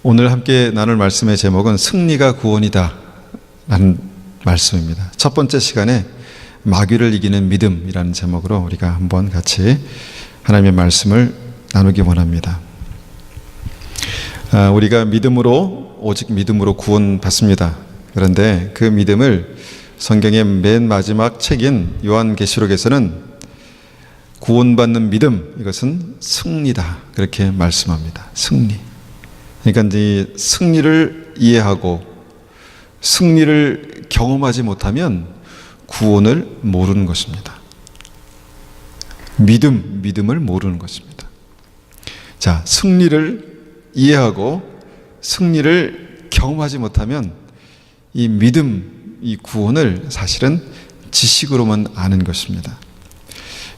오늘 함께 나눌 말씀의 제목은 승리가 구원이다 라는 말씀입니다. 첫 번째 시간에 마귀를 이기는 믿음이라는 제목으로 우리가 한번 같이 하나님의 말씀을 나누기 원합니다. 우리가 오직 믿음으로 구원받습니다. 그런데 그 믿음을 성경의 맨 마지막 책인 요한계시록에서는 구원받는 믿음, 이것은 승리다 그렇게 말씀합니다. 승리. 그러니까 이 승리를 이해하고 승리를 경험하지 못하면 구원을 모르는 것입니다. 믿음을 모르는 것입니다. 자, 승리를 이해하고 승리를 경험하지 못하면 이 믿음, 이 구원을 사실은 지식으로만 아는 것입니다.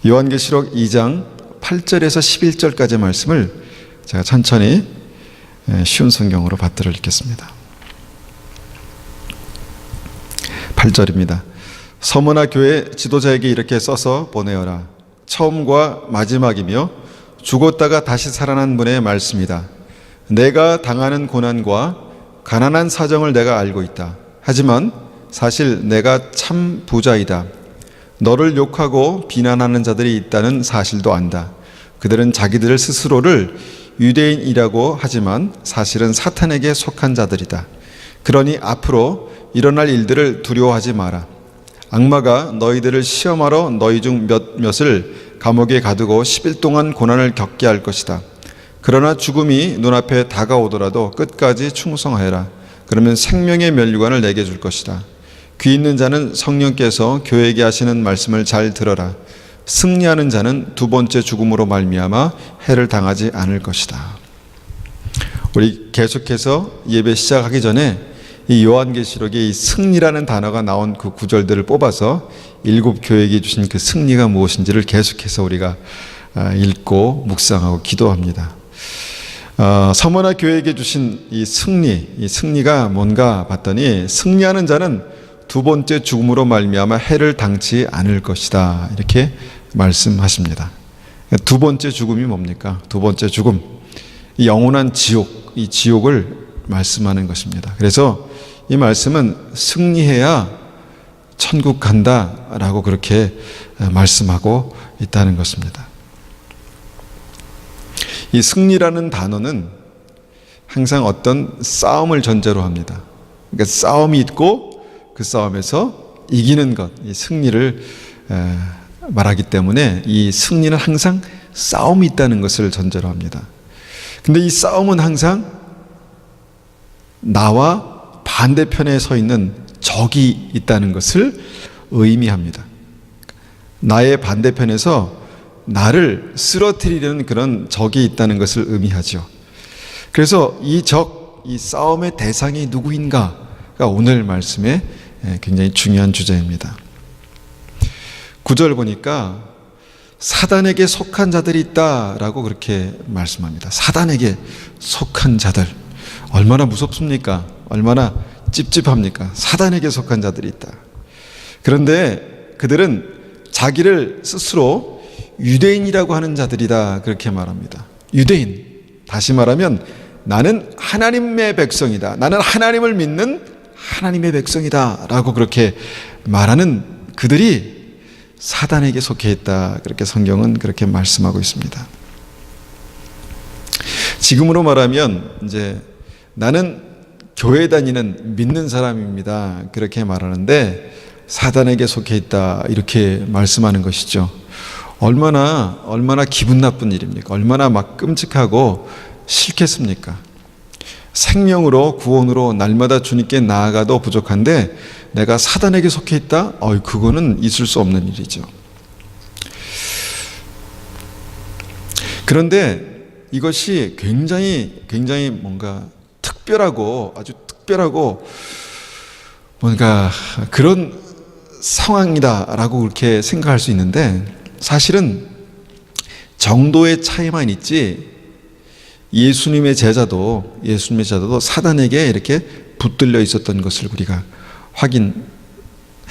요한계시록 2장 8절에서 11절까지의 말씀을 제가 천천히 쉬운 성경으로 받들어 읽겠습니다. 8절입니다. 서머나 교회 지도자에게 이렇게 써서 보내어라. 처음과 마지막이며 죽었다가 다시 살아난 분의 말씀이다. 내가 당하는 고난과 가난한 사정을 내가 알고 있다. 하지만 사실 내가 참 부자이다. 너를 욕하고 비난하는 자들이 있다는 사실도 안다. 그들은 자기들 스스로를 유대인이라고 하지만 사실은 사탄에게 속한 자들이다. 그러니 앞으로 일어날 일들을 두려워하지 마라. 악마가 너희들을 시험하러 너희 중 몇몇을 감옥에 가두고 10일 동안 고난을 겪게 할 것이다. 그러나 죽음이 눈앞에 다가오더라도 끝까지 충성하여라. 그러면 생명의 면류관을 내게 줄 것이다. 귀 있는 자는 성령께서 교회에게 하시는 말씀을 잘 들어라. 승리하는 자는 두 번째 죽음으로 말미암아 해를 당하지 않을 것이다. 우리 계속해서 예배 시작하기 전에 이 요한계시록에 이 승리라는 단어가 나온 그 구절들을 뽑아서 일곱 교회에게 주신 그 승리가 무엇인지를 계속해서 우리가 읽고 묵상하고 기도합니다. 서머나 교회에게 주신 이 승리가 뭔가 봤더니 승리하는 자는 두 번째 죽음으로 말미암아 해를 당치 않을 것이다 이렇게 말씀하십니다. 두 번째 죽음이 뭡니까? 두 번째 죽음, 이 영원한 지옥, 이 지옥을 말씀하는 것입니다. 그래서 이 말씀은 승리해야 천국 간다라고 그렇게 말씀하고 있다는 것입니다. 이 승리라는 단어는 항상 어떤 싸움을 전제로 합니다. 그러니까 싸움이 있고 그 싸움에서 이기는 것, 이 승리를 말하기 때문에 이 승리는 항상 싸움이 있다는 것을 전제로 합니다. 근데 이 싸움은 항상 나와 반대편에 서 있는 적이 있다는 것을 의미합니다. 나의 반대편에서 나를 쓰러뜨리려는 그런 적이 있다는 것을 의미하죠. 그래서 이 싸움의 대상이 누구인가가 오늘 말씀의 굉장히 중요한 주제입니다. 9절 보니까 사단에게 속한 자들이 있다라고 그렇게 말씀합니다. 사단에게 속한 자들. 얼마나 무섭습니까? 얼마나 찝찝합니까? 사단에게 속한 자들이 있다. 그런데 그들은 자기를 스스로 유대인이라고 하는 자들이다 그렇게 말합니다. 유대인. 다시 말하면 나는 하나님의 백성이다. 나는 하나님을 믿는 하나님의 백성이다 라고 그렇게 말하는 그들이 사단에게 속해 있다. 그렇게 성경은 그렇게 말씀하고 있습니다. 지금으로 말하면 이제 나는 교회 다니는 믿는 사람입니다. 그렇게 말하는데 사단에게 속해 있다. 이렇게 말씀하는 것이죠. 얼마나 기분 나쁜 일입니까? 얼마나 막 끔찍하고 싫겠습니까? 생명으로 구원으로 날마다 주님께 나아가도 부족한데 내가 사단에게 속해 있다? 그거는 있을 수 없는 일이죠. 그런데 이것이 굉장히 뭔가 아주 특별하고 뭔가 그런 상황이다라고 그렇게 생각할 수 있는데 사실은 정도의 차이만 있지 예수님의 제자도 사단에게 이렇게 붙들려 있었던 것을 우리가 확인해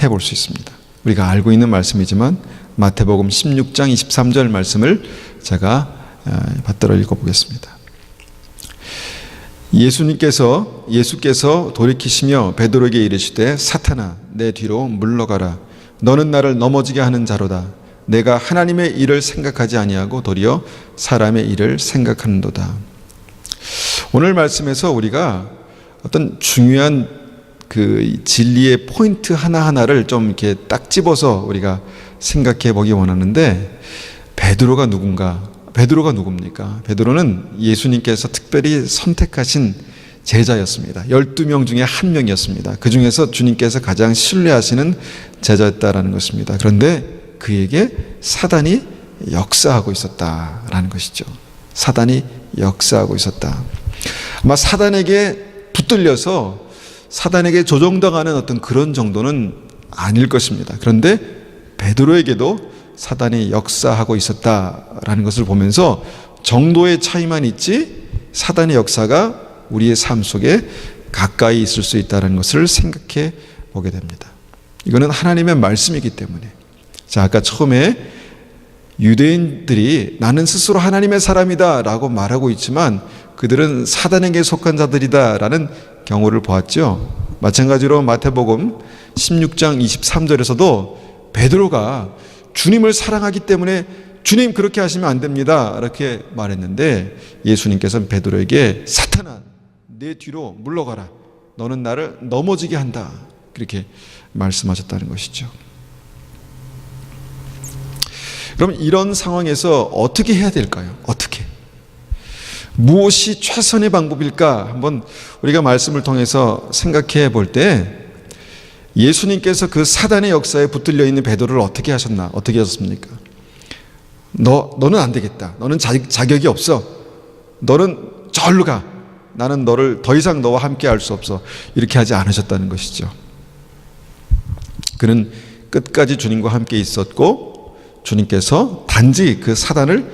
볼 수 있습니다. 우리가 알고 있는 말씀이지만 마태복음 16장 23절 말씀을 제가 받들어 읽어보겠습니다. 예수께서 돌이키시며 베드로에게 이르시되 사탄아 내 뒤로 물러가라. 너는 나를 넘어지게 하는 자로다. 내가 하나님의 일을 생각하지 아니하고 도리어 사람의 일을 생각하는도다. 오늘 말씀에서 우리가 어떤 중요한 그 진리의 포인트 하나하나를 좀 이렇게 딱 집어서 우리가 생각해 보기 원하는데, 베드로가 누굽니까? 베드로는 예수님께서 특별히 선택하신 제자였습니다. 12명 중에 한 명이었습니다. 그 중에서 주님께서 가장 신뢰하시는 제자였다라는 것입니다. 그런데 그에게 사단이 역사하고 있었다라는 것이죠. 사단이 역사하고 있었다. 아마 사단에게 붙들려서 사단에게 조종당하는 어떤 그런 정도는 아닐 것입니다. 그런데 베드로에게도 사단이 역사하고 있었다라는 것을 보면서 정도의 차이만 있지 사단의 역사가 우리의 삶 속에 가까이 있을 수 있다는 것을 생각해 보게 됩니다. 이거는 하나님의 말씀이기 때문에. 자, 아까 처음에 유대인들이 나는 스스로 하나님의 사람이다 라고 말하고 있지만 그들은 사단에게 속한 자들이다 라는 경우를 보았죠. 마찬가지로 마태복음 16장 23절에서도 베드로가 주님을 사랑하기 때문에 주님 그렇게 하시면 안 됩니다 이렇게 말했는데, 예수님께서는 베드로에게 사탄아 내 뒤로 물러가라. 너는 나를 넘어지게 한다. 그렇게 말씀하셨다는 것이죠. 그럼 이런 상황에서 어떻게 해야 될까요? 어떻게? 무엇이 최선의 방법일까? 한번 우리가 말씀을 통해서 생각해 볼 때 예수님께서 그 사단의 역사에 붙들려 있는 베드로를 어떻게 하셨나? 어떻게 하셨습니까? 너는 안 되겠다. 너는 자격이 없어. 너는 절로 가. 나는 너를 더 이상 너와 함께 할 수 없어. 이렇게 하지 않으셨다는 것이죠. 그는 끝까지 주님과 함께 있었고 주님께서 단지 그 사단을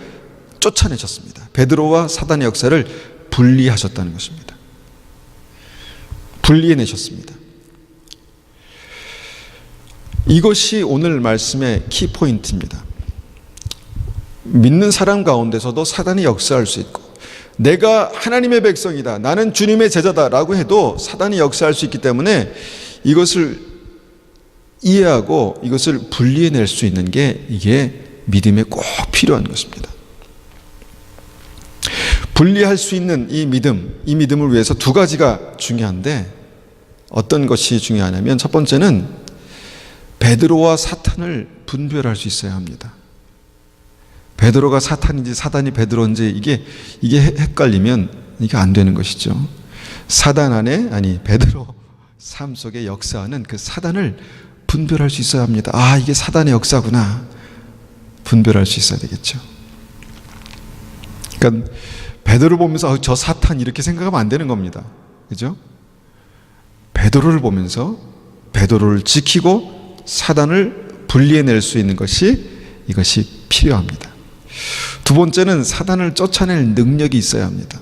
쫓아내셨습니다. 베드로와 사단의 역사를 분리하셨다는 것입니다. 분리해내셨습니다. 이것이 오늘 말씀의 키포인트입니다. 믿는 사람 가운데서도 사단이 역사할 수 있고, 내가 하나님의 백성이다, 나는 주님의 제자다 라고 해도 사단이 역사할 수 있기 때문에 이것을 이해하고 이것을 분리해낼 수 있는 게 이게 믿음에 꼭 필요한 것입니다. 분리할 수 있는 이 믿음을 위해서 두 가지가 중요한데, 어떤 것이 중요하냐면 첫 번째는 베드로와 사탄을 분별할 수 있어야 합니다. 베드로가 사탄인지 사단이 베드로인지 이게 헷갈리면 이게 안 되는 것이죠. 사단 안에, 베드로 삶 속에 역사하는 그 사단을 분별할 수 있어야 합니다. 아, 이게 사단의 역사구나. 분별할 수 있어야 되겠죠. 그러니까 베드로를 보면서 저 사탄 이렇게 생각하면 안 되는 겁니다. 그죠? 베드로를 보면서 베드로를 지키고 사단을 분리해낼 수 있는 이것이 필요합니다. 두 번째는 사단을 쫓아낼 능력이 있어야 합니다.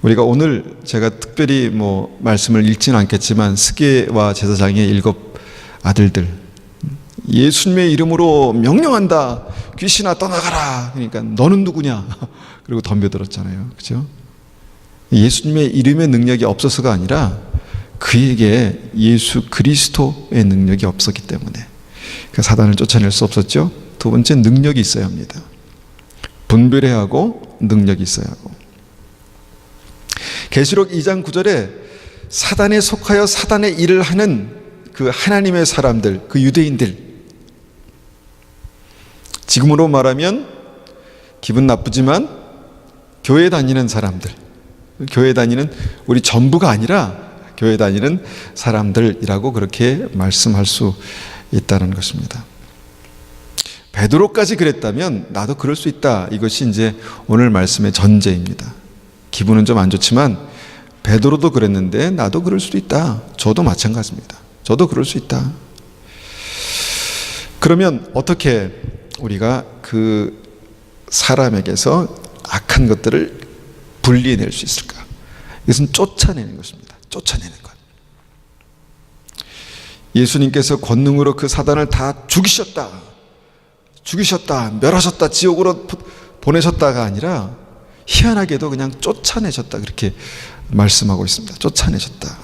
우리가 오늘 제가 특별히 말씀을 읽지는 않겠지만 스게와 제사장의 7 아들들, 예수님의 이름으로 명령한다, 귀신아 떠나가라. 그러니까 너는 누구냐? 그리고 덤벼들었잖아요. 그죠? 예수님의 이름의 능력이 없어서가 아니라 그에게 예수 그리스도의 능력이 없었기 때문에 그 사단을 쫓아낼 수 없었죠. 두 번째, 능력이 있어야 합니다. 분별해야 하고 능력이 있어야 하고. 계시록 2장 9절에 사단에 속하여 사단의 일을 하는 그 하나님의 사람들, 그 유대인들, 지금으로 말하면 기분 나쁘지만 교회 다니는 사람들, 교회 다니는 우리 전부가 아니라 교회 다니는 사람들이라고 그렇게 말씀할 수 있다는 것입니다. 베드로까지 그랬다면 나도 그럴 수 있다. 이것이 이제 오늘 말씀의 전제입니다. 기분은 좀 안 좋지만 베드로도 그랬는데 나도 그럴 수도 있다. 저도 마찬가지입니다. 저도 그럴 수 있다. 그러면 어떻게 우리가 그 사람에게서 악한 것들을 분리해낼 수 있을까? 이것은 쫓아내는 것입니다. 쫓아내는 것. 예수님께서 권능으로 그 사단을 다 죽이셨다, 멸하셨다, 지옥으로 보내셨다가 아니라 희한하게도 그냥 쫓아내셨다, 그렇게 말씀하고 있습니다. 쫓아내셨다.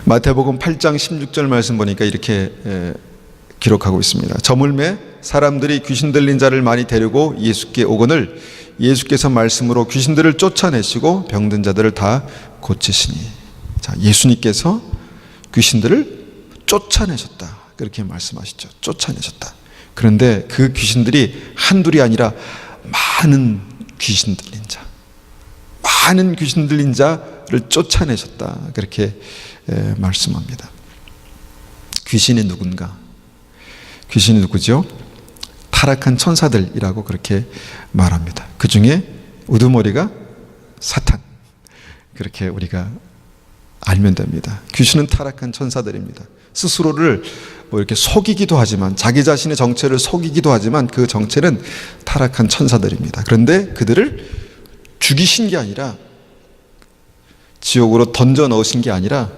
마태복음 8장 16절 말씀 보니까 이렇게 기록하고 있습니다. 저물매 사람들이 귀신 들린 자를 많이 데리고 예수께 오거늘 예수께서 말씀으로 귀신들을 쫓아내시고 병든 자들을 다 고치시니. 자, 예수님께서 귀신들을 쫓아내셨다, 그렇게 말씀하시죠. 쫓아내셨다. 그런데 그 귀신들이 한둘이 아니라 많은 귀신 들린 자, 많은 귀신 들린 자를 쫓아내셨다, 그렇게 말씀합니다. 귀신이 누군가? 귀신이 누구죠? 타락한 천사들이라고 그렇게 말합니다. 그 중에 우두머리가 사탄, 그렇게 우리가 알면 됩니다. 귀신은 타락한 천사들입니다. 스스로를 뭐 이렇게 속이기도 하지만, 자기 자신의 정체를 속이기도 하지만 그 정체는 타락한 천사들입니다. 그런데 그들을 죽이신 게 아니라, 지옥으로 던져 넣으신 게 아니라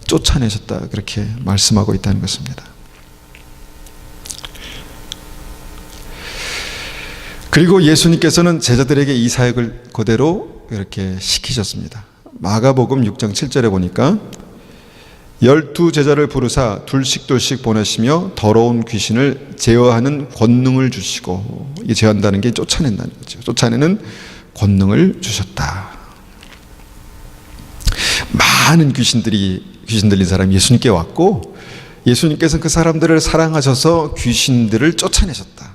쫓아내셨다, 그렇게 말씀하고 있다는 것입니다. 그리고 예수님께서는 제자들에게 이 사역을 그대로 이렇게 시키셨습니다. 마가복음 6장 7절에 보니까 12제자를 부르사 둘씩 보내시며 더러운 귀신을 제어하는 권능을 주시고, 이 제어한다는 게 쫓아낸다는 거죠. 쫓아내는 권능을 주셨다. 많은 귀신 들린 사람이 예수님께 왔고, 예수님께서는 그 사람들을 사랑하셔서 귀신들을 쫓아내셨다.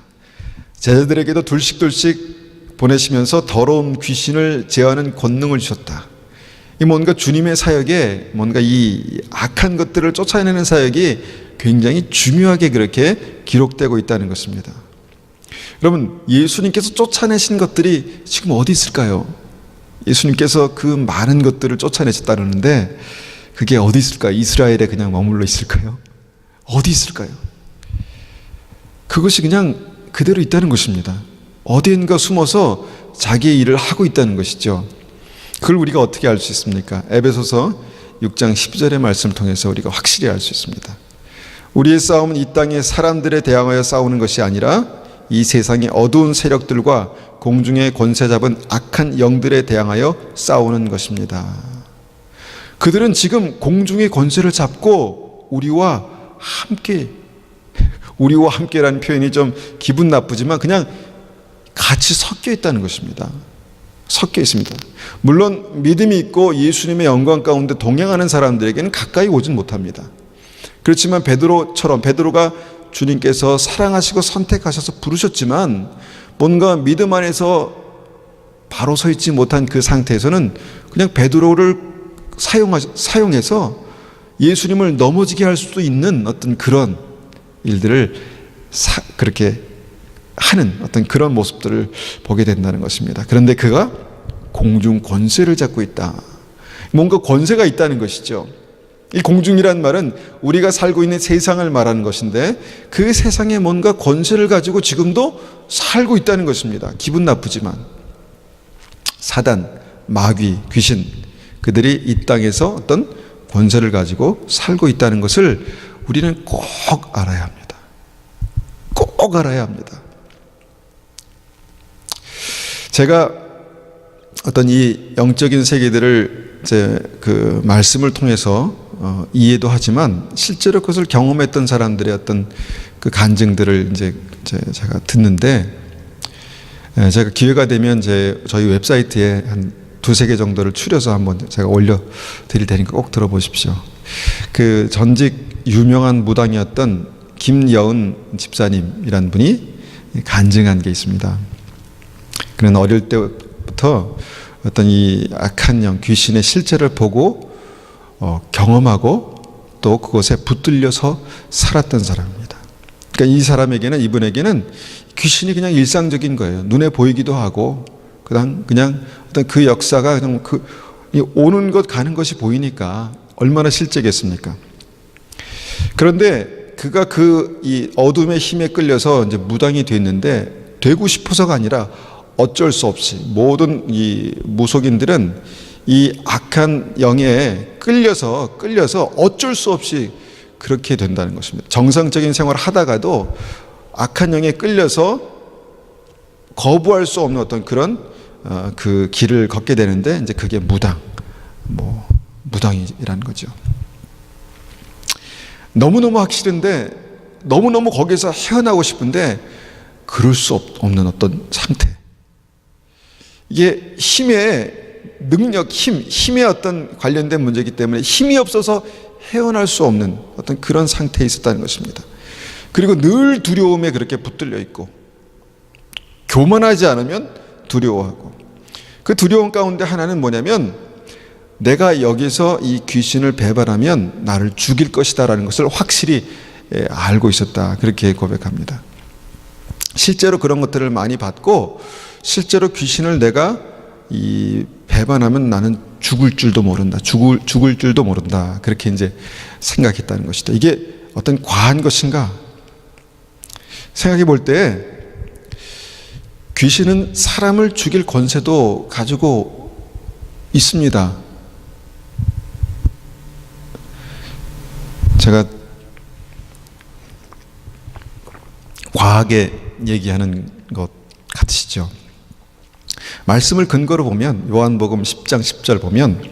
제자들에게도 둘씩 보내시면서 더러운 귀신을 제어하는 권능을 주셨다. 이 뭔가 주님의 사역에, 뭔가 이 악한 것들을 쫓아내는 사역이 굉장히 중요하게 그렇게 기록되고 있다는 것입니다. 여러분, 예수님께서 쫓아내신 것들이 지금 어디 있을까요? 예수님께서 그 많은 것들을 쫓아내셨다는데 그게 어디 있을까요? 이스라엘에 그냥 머물러 있을까요? 어디 있을까요? 그것이 그냥 그대로 있다는 것입니다. 어디인가 숨어서 자기의 일을 하고 있다는 것이죠. 그걸 우리가 어떻게 알 수 있습니까? 에베소서 6장 10절의 말씀을 통해서 우리가 확실히 알 수 있습니다. 우리의 싸움은 이 땅의 사람들에 대항하여 싸우는 것이 아니라 이 세상의 어두운 세력들과 공중의 권세 잡은 악한 영들에 대항하여 싸우는 것입니다. 그들은 지금 공중의 권세를 잡고 우리와 함께라는 표현이 좀 기분 나쁘지만 그냥 같이 섞여 있다는 것입니다. 섞여 있습니다. 물론 믿음이 있고 예수님의 영광 가운데 동행하는 사람들에게는 가까이 오진 못합니다. 그렇지만 베드로가 주님께서 사랑하시고 선택하셔서 부르셨지만 뭔가 믿음 안에서 바로 서 있지 못한 그 상태에서는 그냥 베드로를 사용해서 예수님을 넘어지게 할 수도 있는 어떤 그런 일들을 그렇게 하는 어떤 그런 모습들을 보게 된다는 것입니다. 그런데 그가 공중 권세를 잡고 있다. 뭔가 권세가 있다는 것이죠. 이 공중이란 말은 우리가 살고 있는 세상을 말하는 것인데 그 세상에 뭔가 권세를 가지고 지금도 살고 있다는 것입니다. 기분 나쁘지만 사단, 마귀, 귀신, 그들이 이 땅에서 어떤 권세를 가지고 살고 있다는 것을 우리는 꼭 알아야 합니다. 꼭 알아야 합니다. 제가 어떤 이 영적인 세계들을 이제 그 말씀을 통해서 이해도 하지만 실제로 그것을 경험했던 사람들의 어떤 그 간증들을 이제 제가 듣는데, 제가 기회가 되면 저희 웹사이트에 한 2-3개 정도를 추려서 한번 제가 올려드릴 테니까 꼭 들어보십시오. 그 전직 유명한 무당이었던 김여은 집사님이란 분이 간증한 게 있습니다. 그는 어릴 때부터 어떤 이 악한 영, 귀신의 실체를 보고 경험하고 또 그것에 붙들려서 살았던 사람입니다. 그러니까 이분에게는 귀신이 그냥 일상적인 거예요. 눈에 보이기도 하고 그냥 어떤 그 역사가 그냥 오는 것 가는 것이 보이니까 얼마나 실제겠습니까? 그런데 그가 이 어둠의 힘에 끌려서 이제 무당이 됐는데 되고 싶어서가 아니라 어쩔 수 없이 모든 이 무속인들은 이 악한 영에 끌려서 어쩔 수 없이 그렇게 된다는 것입니다. 정상적인 생활을 하다가도 악한 영에 끌려서 거부할 수 없는 어떤 그런 그 길을 걷게 되는데 이제 그게 무당이라는 거죠. 너무너무 하기 싫은데 너무너무 거기서 헤어나고 싶은데 그럴 수 없는 어떤 상태. 이게 힘의 능력, 힘에 어떤 관련된 문제이기 때문에 힘이 없어서 헤어날 수 없는 어떤 그런 상태에 있었다는 것입니다. 그리고 늘 두려움에 그렇게 붙들려 있고 교만하지 않으면 두려워하고 그 두려움 가운데 하나는 뭐냐면 내가 여기서 이 귀신을 배반하면 나를 죽일 것이다라는 것을 확실히 알고 있었다. 그렇게 고백합니다. 실제로 그런 것들을 많이 받고 실제로 귀신을 내가 배반하면 나는 죽을 줄도 모른다. 죽을 줄도 모른다. 그렇게 이제 생각했다는 것이다. 이게 어떤 과한 것인가? 생각해 볼 때 귀신은 사람을 죽일 권세도 가지고 있습니다. 제가 과하게 얘기하는 것 같으시죠? 말씀을 근거로 보면 요한복음 10장 10절 보면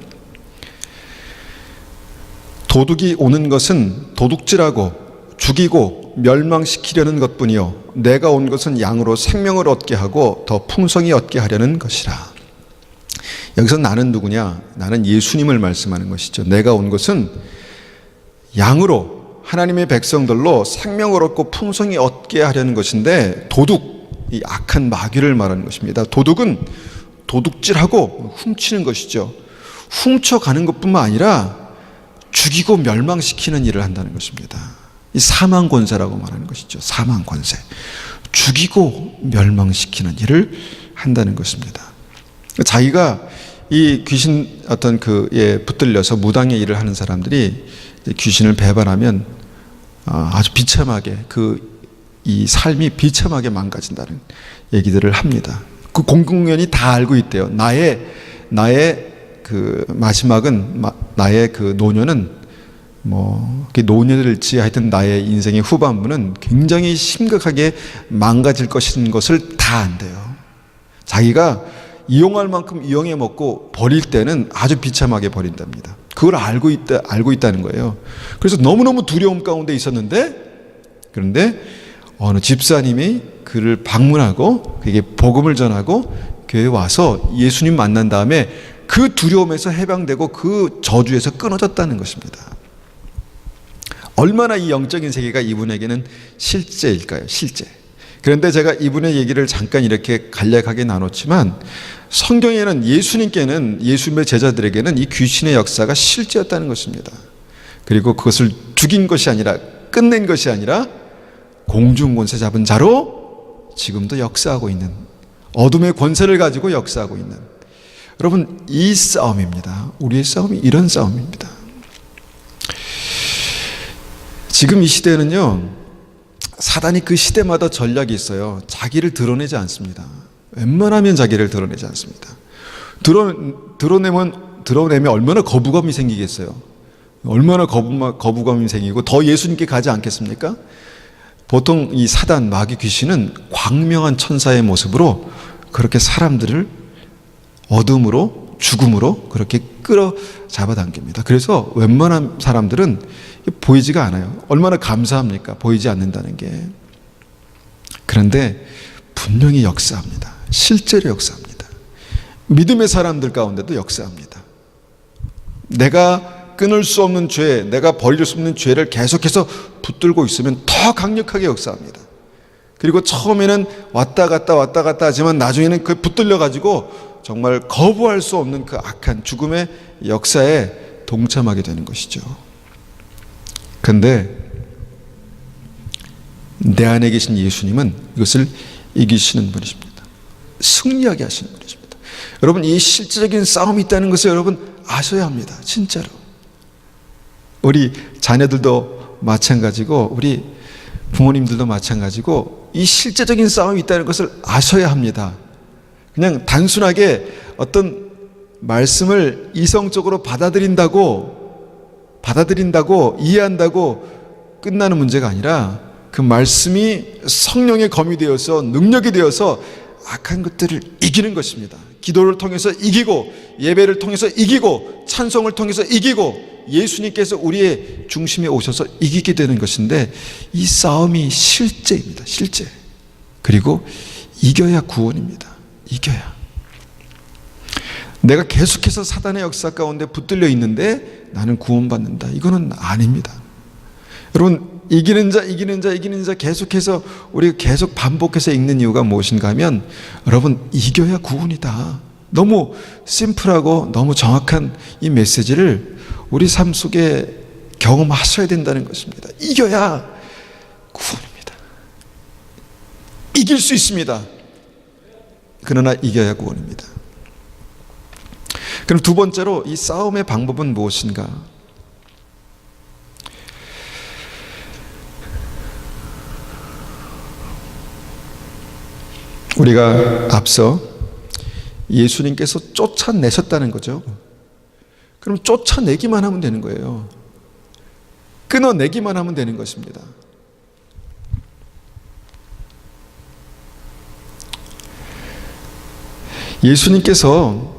도둑이 오는 것은 도둑질하고 죽이고 멸망시키려는 것뿐이요 내가 온 것은 양으로 생명을 얻게 하고 더 풍성히 얻게 하려는 것이라. 여기서 나는 누구냐? 나는 예수님을 말씀하는 것이죠. 내가 온 것은 양으로 하나님의 백성들로 생명을 얻고 풍성히 얻게 하려는 것인데 도둑, 이 악한 마귀를 말하는 것입니다. 도둑은 도둑질하고 훔치는 것이죠. 훔쳐가는 것뿐만 아니라 죽이고 멸망시키는 일을 한다는 것입니다. 이 사망 권세라고 말하는 것이죠. 사망 권세. 죽이고 멸망시키는 일을 한다는 것입니다. 자기가 이 귀신 어떤 그에 붙들려서 무당의 일을 하는 사람들이 귀신을 배반하면 아주 비참하게 이 삶이 비참하게 망가진다는 얘기들을 합니다. 그 공공연히 다 알고 있대요. 나의 그 마지막은 나의 그 노년은 노년일지 하여튼 나의 인생의 후반부는 굉장히 심각하게 망가질 것인 것을 다 안대요. 자기가 이용할 만큼 이용해 먹고 버릴 때는 아주 비참하게 버린답니다. 그걸 알고 있다는 거예요. 그래서 너무너무 두려움 가운데 있었는데 그런데 어느 집사님이 그를 방문하고 그에게 복음을 전하고 교회에 와서 예수님 만난 다음에 그 두려움에서 해방되고 그 저주에서 끊어졌다는 것입니다. 얼마나 이 영적인 세계가 이분에게는 실제일까요? 실제. 그런데 제가 이분의 얘기를 잠깐 이렇게 간략하게 나눴지만 성경에는 예수님께는 예수님의 제자들에게는 이 귀신의 역사가 실제였다는 것입니다. 그리고 그것을 죽인 것이 아니라 끝낸 것이 아니라 공중권세 잡은 자로 지금도 역사하고 있는 어둠의 권세를 가지고 역사하고 있는 여러분 이 싸움입니다. 우리의 싸움이 이런 싸움입니다. 지금 이 시대는요 사단이 그 시대마다 전략이 있어요. 자기를 드러내지 않습니다. 웬만하면 자기를 드러내지 않습니다. 드러내면 얼마나 거부감이 생기겠어요. 얼마나 거부감이 생기고 더 예수님께 가지 않겠습니까? 보통 이 사단 마귀 귀신은 광명한 천사의 모습으로 그렇게 사람들을 어둠으로 죽음으로 그렇게 끌어 잡아당깁니다. 그래서 웬만한 사람들은 보이지가 않아요. 얼마나 감사합니까? 보이지 않는다는 게. 그런데 분명히 역사합니다. 실제로 역사합니다. 믿음의 사람들 가운데도 역사합니다. 내가 끊을 수 없는 죄, 내가 버릴 수 없는 죄를 계속해서 붙들고 있으면 더 강력하게 역사합니다. 그리고 처음에는 왔다 갔다 하지만 나중에는 그 붙들려가지고 정말 거부할 수 없는 그 악한 죽음의 역사에 동참하게 되는 것이죠. 그런데 내 안에 계신 예수님은 이것을 이기시는 분이십니다. 승리하게 하시는 분이십니다. 여러분 이 실제적인 싸움이 있다는 것을 여러분 아셔야 합니다. 진짜로. 우리 자녀들도 마찬가지고 우리 부모님들도 마찬가지고 이 실제적인 싸움이 있다는 것을 아셔야 합니다. 그냥 단순하게 어떤 말씀을 이성적으로 받아들인다고 이해한다고 끝나는 문제가 아니라 그 말씀이 성령의 검이 되어서 능력이 되어서 악한 것들을 이기는 것입니다. 기도를 통해서 이기고, 예배를 통해서 이기고, 찬송을 통해서 이기고, 예수님께서 우리의 중심에 오셔서 이기게 되는 것인데, 이 싸움이 실제입니다. 실제. 그리고 이겨야 구원입니다. 이겨야. 내가 계속해서 사단의 역사 가운데 붙들려 있는데 나는 구원받는다, 이거는 아닙니다. 여러분, 이기는 자 계속해서 우리가 계속 반복해서 읽는 이유가 무엇인가 하면, 여러분, 이겨야 구원이다. 너무 심플하고 너무 정확한 이 메시지를 우리 삶 속에 경험하셔야 된다는 것입니다. 이겨야 구원입니다. 이길 수 있습니다. 그러나 이겨야 구원입니다. 그럼 두 번째로 이 싸움의 방법은 무엇인가? 우리가 앞서 예수님께서 쫓아내셨다는 거죠. 그럼 쫓아내기만 하면 되는 거예요. 끊어내기만 하면 되는 것입니다. 예수님께서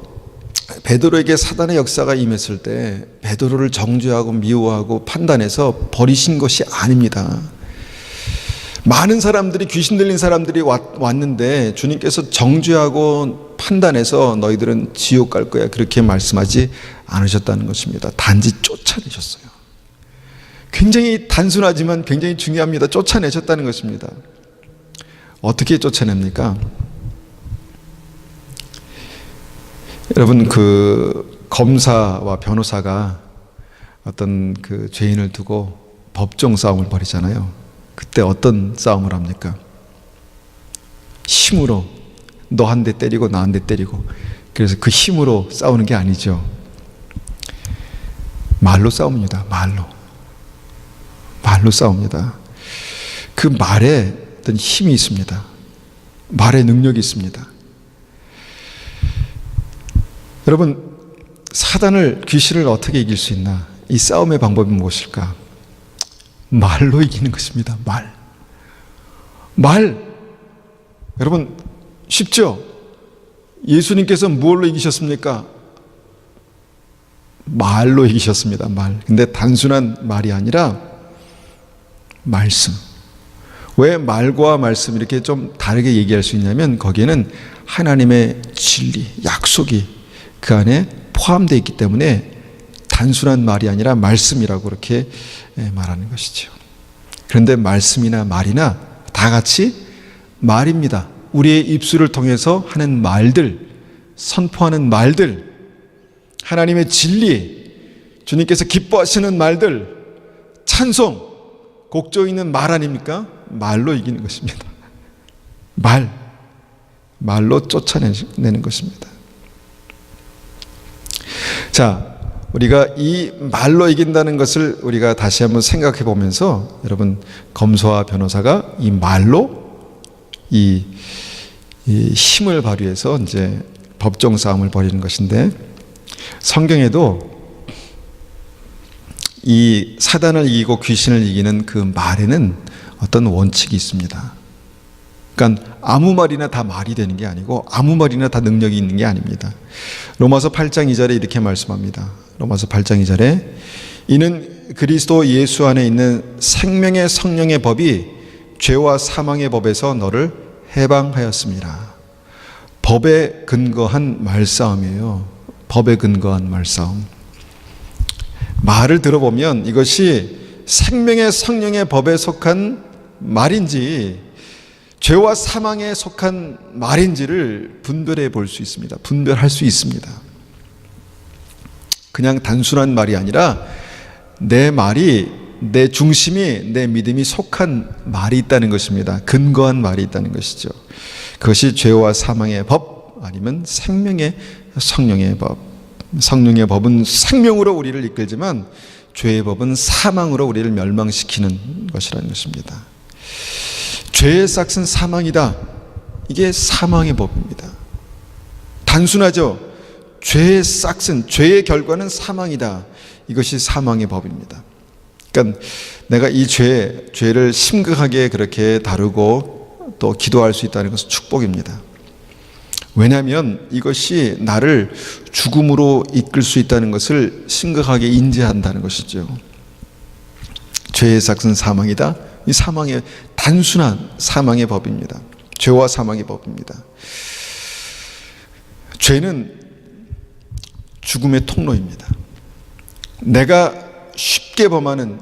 베드로에게 사단의 역사가 임했을 때 베드로를 정죄하고 미워하고 판단해서 버리신 것이 아닙니다. 많은 사람들이, 귀신 들린 사람들이 왔는데 주님께서 정죄하고 판단해서 너희들은 지옥 갈 거야, 그렇게 말씀하지 않으셨다는 것입니다. 단지 쫓아내셨어요. 굉장히 단순하지만 굉장히 중요합니다. 쫓아내셨다는 것입니다. 어떻게 쫓아냅니까? 여러분, 그 검사와 변호사가 어떤 그 죄인을 두고 법정 싸움을 벌이잖아요. 그때 어떤 싸움을 합니까? 힘으로 너 한 대 때리고 나 한 대 때리고, 그래서 그 힘으로 싸우는 게 아니죠. 말로 싸웁니다. 말로 싸웁니다. 그 말에 어떤 힘이 있습니다. 말의 능력이 있습니다. 여러분, 사단을, 귀신을 어떻게 이길 수 있나? 이 싸움의 방법이 무엇일까? 말로 이기는 것입니다. 말. 여러분, 쉽죠? 예수님께서 무엇로 이기셨습니까? 말로 이기셨습니다. 말. 근데 단순한 말이 아니라 말씀. 왜 말과 말씀 이렇게 좀 다르게 얘기할 수 있냐면, 거기에는 하나님의 진리, 약속이 그 안에 포함되어 있기 때문에 단순한 말이 아니라 말씀이라고 그렇게 말하는 것이죠. 그런데 말씀이나 말이나 다 같이 말입니다. 우리의 입술을 통해서 하는 말들, 선포하는 말들, 하나님의 진리, 주님께서 기뻐하시는 말들, 찬송, 곡조 있는 말 아닙니까? 말로 이기는 것입니다. 말로 쫓아내는 것입니다. 자, 우리가 이 말로 이긴다는 것을 우리가 다시 한번 생각해 보면서, 여러분, 검사와 변호사가 이 말로 이 힘을 발휘해서 이제 법정 싸움을 벌이는 것인데, 성경에도 이 사단을 이기고 귀신을 이기는 그 말에는 어떤 원칙이 있습니다. 그러니까 아무 말이나 다 말이 되는 게 아니고 아무 말이나 다 능력이 있는 게 아닙니다. 로마서 8장 2절에 이렇게 말씀합니다. 로마서 8장 2절에 이는 그리스도 예수 안에 있는 생명의 성령의 법이 죄와 사망의 법에서 너를 해방하였습니다. 법에 근거한 말싸움이에요. 법에 근거한 말싸움. 말을 들어보면 이것이 생명의 성령의 법에 속한 말인지 죄와 사망에 속한 말인지를 분별해 볼 수 있습니다. 분별할 수 있습니다. 그냥 단순한 말이 아니라 내 말이, 내 중심이, 내 믿음이 속한 말이 있다는 것입니다. 근거한 말이 있다는 것이죠. 그것이 죄와 사망의 법, 아니면 생명의 성령의 법. 성령의 법은 생명으로 우리를 이끌지만 죄의 법은 사망으로 우리를 멸망시키는 것이라는 것입니다. 죄의 싹은 사망이다. 이게 사망의 법입니다. 단순하죠? 죄의 싹은, 죄의 결과는 사망이다. 이것이 사망의 법입니다. 그러니까 내가 이 죄를 심각하게 그렇게 다루고 또 기도할 수 있다는 것은 축복입니다. 왜냐하면 이것이 나를 죽음으로 이끌 수 있다는 것을 심각하게 인지한다는 것이죠. 죄의 삭은 사망이다. 이 사망의 단순한 사망의 법입니다. 죄와 사망의 법입니다. 죄는 죽음의 통로입니다. 내가 쉽게 범하는,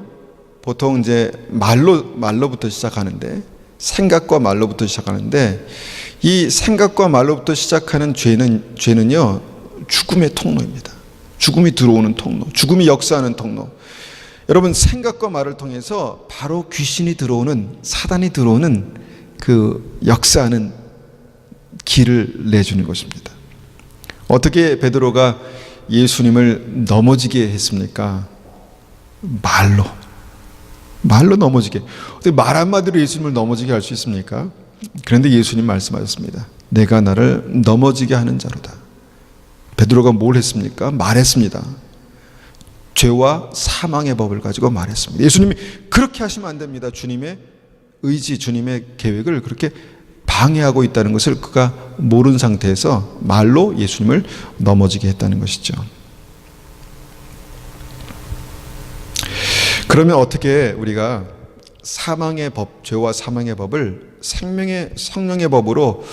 보통 이제 말로부터 시작하는데, 생각과 말로부터 시작하는데, 이 생각과 말로부터 시작하는 죄는요, 죽음의 통로입니다. 죽음이 들어오는 통로, 죽음이 역사하는 통로. 여러분, 생각과 말을 통해서 바로 귀신이 들어오는, 사단이 들어오는 그 역사하는 길을 내주는 것입니다. 어떻게 베드로가 예수님을 넘어지게 했습니까? 말로 넘어지게. 어떻게 말 한마디로 예수님을 넘어지게 할 수 있습니까? 그런데 예수님 말씀하셨습니다. 내가 나를 넘어지게 하는 자로다. 베드로가 뭘 했습니까? 말했습니다. 죄와 사망의 법을 가지고 말했습니다. 예수님이 그렇게 하시면 안 됩니다. 주님의 의지, 주님의 계획을 그렇게 방해하고 있다는 것을 그가 모르는 상태에서 말로 예수님을 넘어지게 했다는 것이죠. 그러면 어떻게 우리가 사망의 법, 죄와 사망의 법을 생명의 성령의 법으로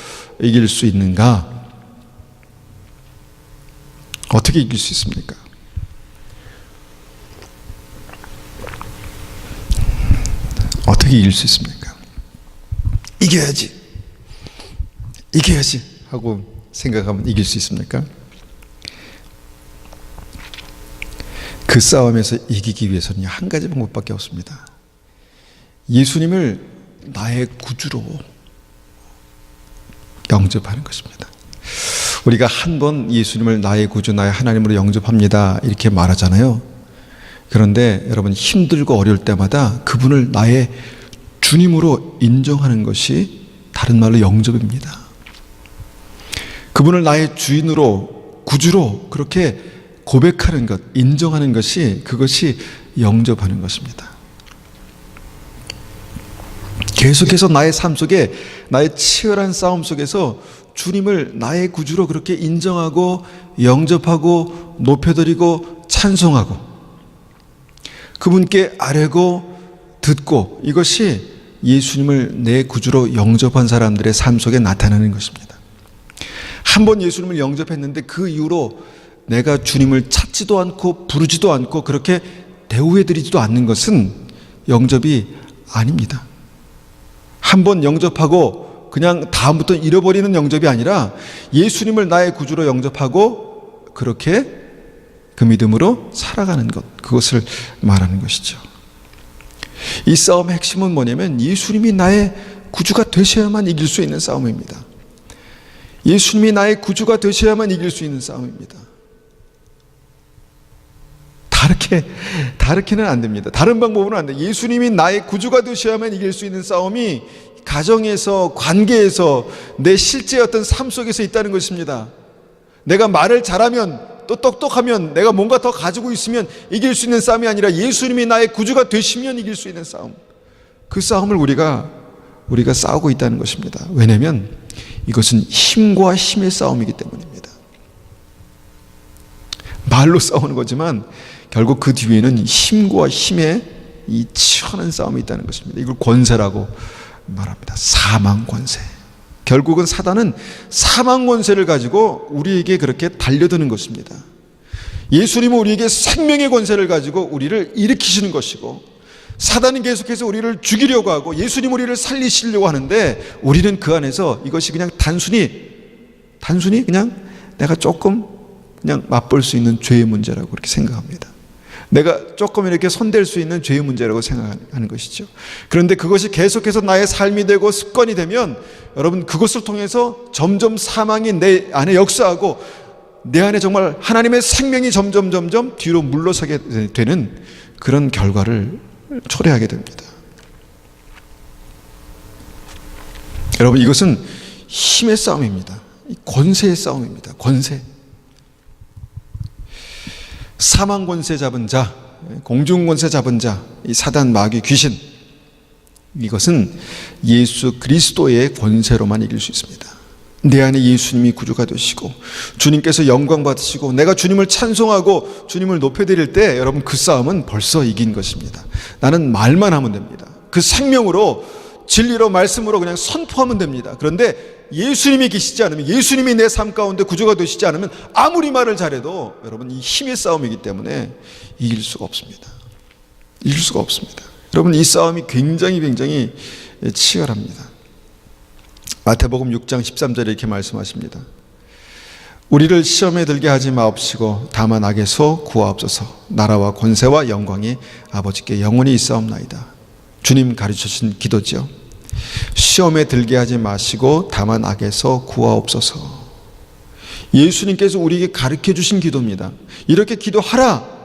이길 수 있는가? 어떻게 이길 수 있습니까? 어떻게 이길 수 있습니까? 이겨야지 하고 생각하면 이길 수 있습니까? 그 싸움에서 이기기 위해서는 한 가지 방법밖에 없습니다. 예수님을 나의 구주로 영접하는 것입니다. 우리가 한 번 예수님을 나의 구주, 나의 하나님으로 영접합니다 이렇게 말하잖아요. 그런데 여러분, 힘들고 어려울 때마다 그분을 나의 주님으로 인정하는 것이 다른 말로 영접입니다. 그분을 나의 주인으로, 구주로 그렇게 고백하는 것, 인정하는 것이, 그것이 영접하는 것입니다. 계속해서 나의 삶 속에, 나의 치열한 싸움 속에서 주님을 나의 구주로 그렇게 인정하고 영접하고 높여드리고 찬송하고 그분께 아뢰고 듣고, 이것이 예수님을 내 구주로 영접한 사람들의 삶 속에 나타나는 것입니다. 한 번 예수님을 영접했는데 그 이후로 내가 주님을 찾지도 않고 부르지도 않고 그렇게 대우해드리지도 않는 것은 영접이 아닙니다. 한 번 영접하고 그냥 다음부터 잃어버리는 영접이 아니라 예수님을 나의 구주로 영접하고 그렇게 그 믿음으로 살아가는 것, 그것을 말하는 것이죠. 이 싸움의 핵심은 뭐냐면 예수님이 나의 구주가 되셔야만 이길 수 있는 싸움입니다. 예수님이 나의 구주가 되셔야만 이길 수 있는 싸움입니다. 다르게는 안 됩니다. 다른 방법으로는 안 돼요. 예수님이 나의 구주가 되셔야만 이길 수 있는 싸움이 가정에서, 관계에서, 내 실제 어떤 삶 속에서 있다는 것입니다. 내가 말을 잘하면, 또 똑똑하면, 내가 뭔가 더 가지고 있으면 이길 수 있는 싸움이 아니라 예수님이 나의 구주가 되시면 이길 수 있는 싸움. 그 싸움을 우리가 싸우고 있다는 것입니다. 왜냐하면 이것은 힘과 힘의 싸움이기 때문입니다. 말로 싸우는 거지만 결국 그 뒤에는 힘과 힘의 이 치열한 싸움이 있다는 것입니다. 이걸 권세라고 말합니다. 사망 권세. 결국은 사단은 사망 권세를 가지고 우리에게 그렇게 달려드는 것입니다. 예수님은 우리에게 생명의 권세를 가지고 우리를 일으키시는 것이고, 사단은 계속해서 우리를 죽이려고 하고 예수님 우리를 살리시려고 하는데, 우리는 그 안에서 이것이 그냥 단순히 그냥 내가 조금 그냥 맛볼 수 있는 죄의 문제라고 그렇게 생각합니다. 내가 조금 이렇게 손댈 수 있는 죄의 문제라고 생각하는 것이죠. 그런데 그것이 계속해서 나의 삶이 되고 습관이 되면 여러분, 그것을 통해서 점점 사망이 내 안에 역사하고 내 안에 정말 하나님의 생명이 점점 뒤로 물러서게 되는 그런 결과를 초래하게 됩니다. 여러분, 이것은 힘의 싸움입니다. 권세의 싸움입니다. 권세. 사망 권세 잡은 자, 공중 권세 잡은 자, 이 사단, 마귀, 귀신, 이것은 예수 그리스도의 권세로만 이길 수 있습니다. 내 안에 예수님이 구주가 되시고 주님께서 영광 받으시고 내가 주님을 찬송하고 주님을 높여드릴 때 여러분 그 싸움은 벌써 이긴 것입니다. 나는 말만 하면 됩니다. 그 생명으로 진리로 말씀으로 그냥 선포하면 됩니다. 그런데 예수님이 계시지 않으면, 예수님이 내 삶 가운데 구주가 되시지 않으면 아무리 말을 잘해도 여러분 이 힘의 싸움이기 때문에 이길 수가 없습니다. 이길 수가 없습니다. 여러분 이 싸움이 굉장히 치열합니다. 마태복음 6장 13절에 이렇게 말씀하십니다. 우리를 시험에 들게 하지 마옵시고 다만 악에서 구하옵소서. 나라와 권세와 영광이 아버지께 영원히 있사옵나이다. 주님 가르쳐주신 기도죠. 시험에 들게 하지 마시고 다만 악에서 구하옵소서. 예수님께서 우리에게 가르쳐 주신 기도입니다. 이렇게 기도하라.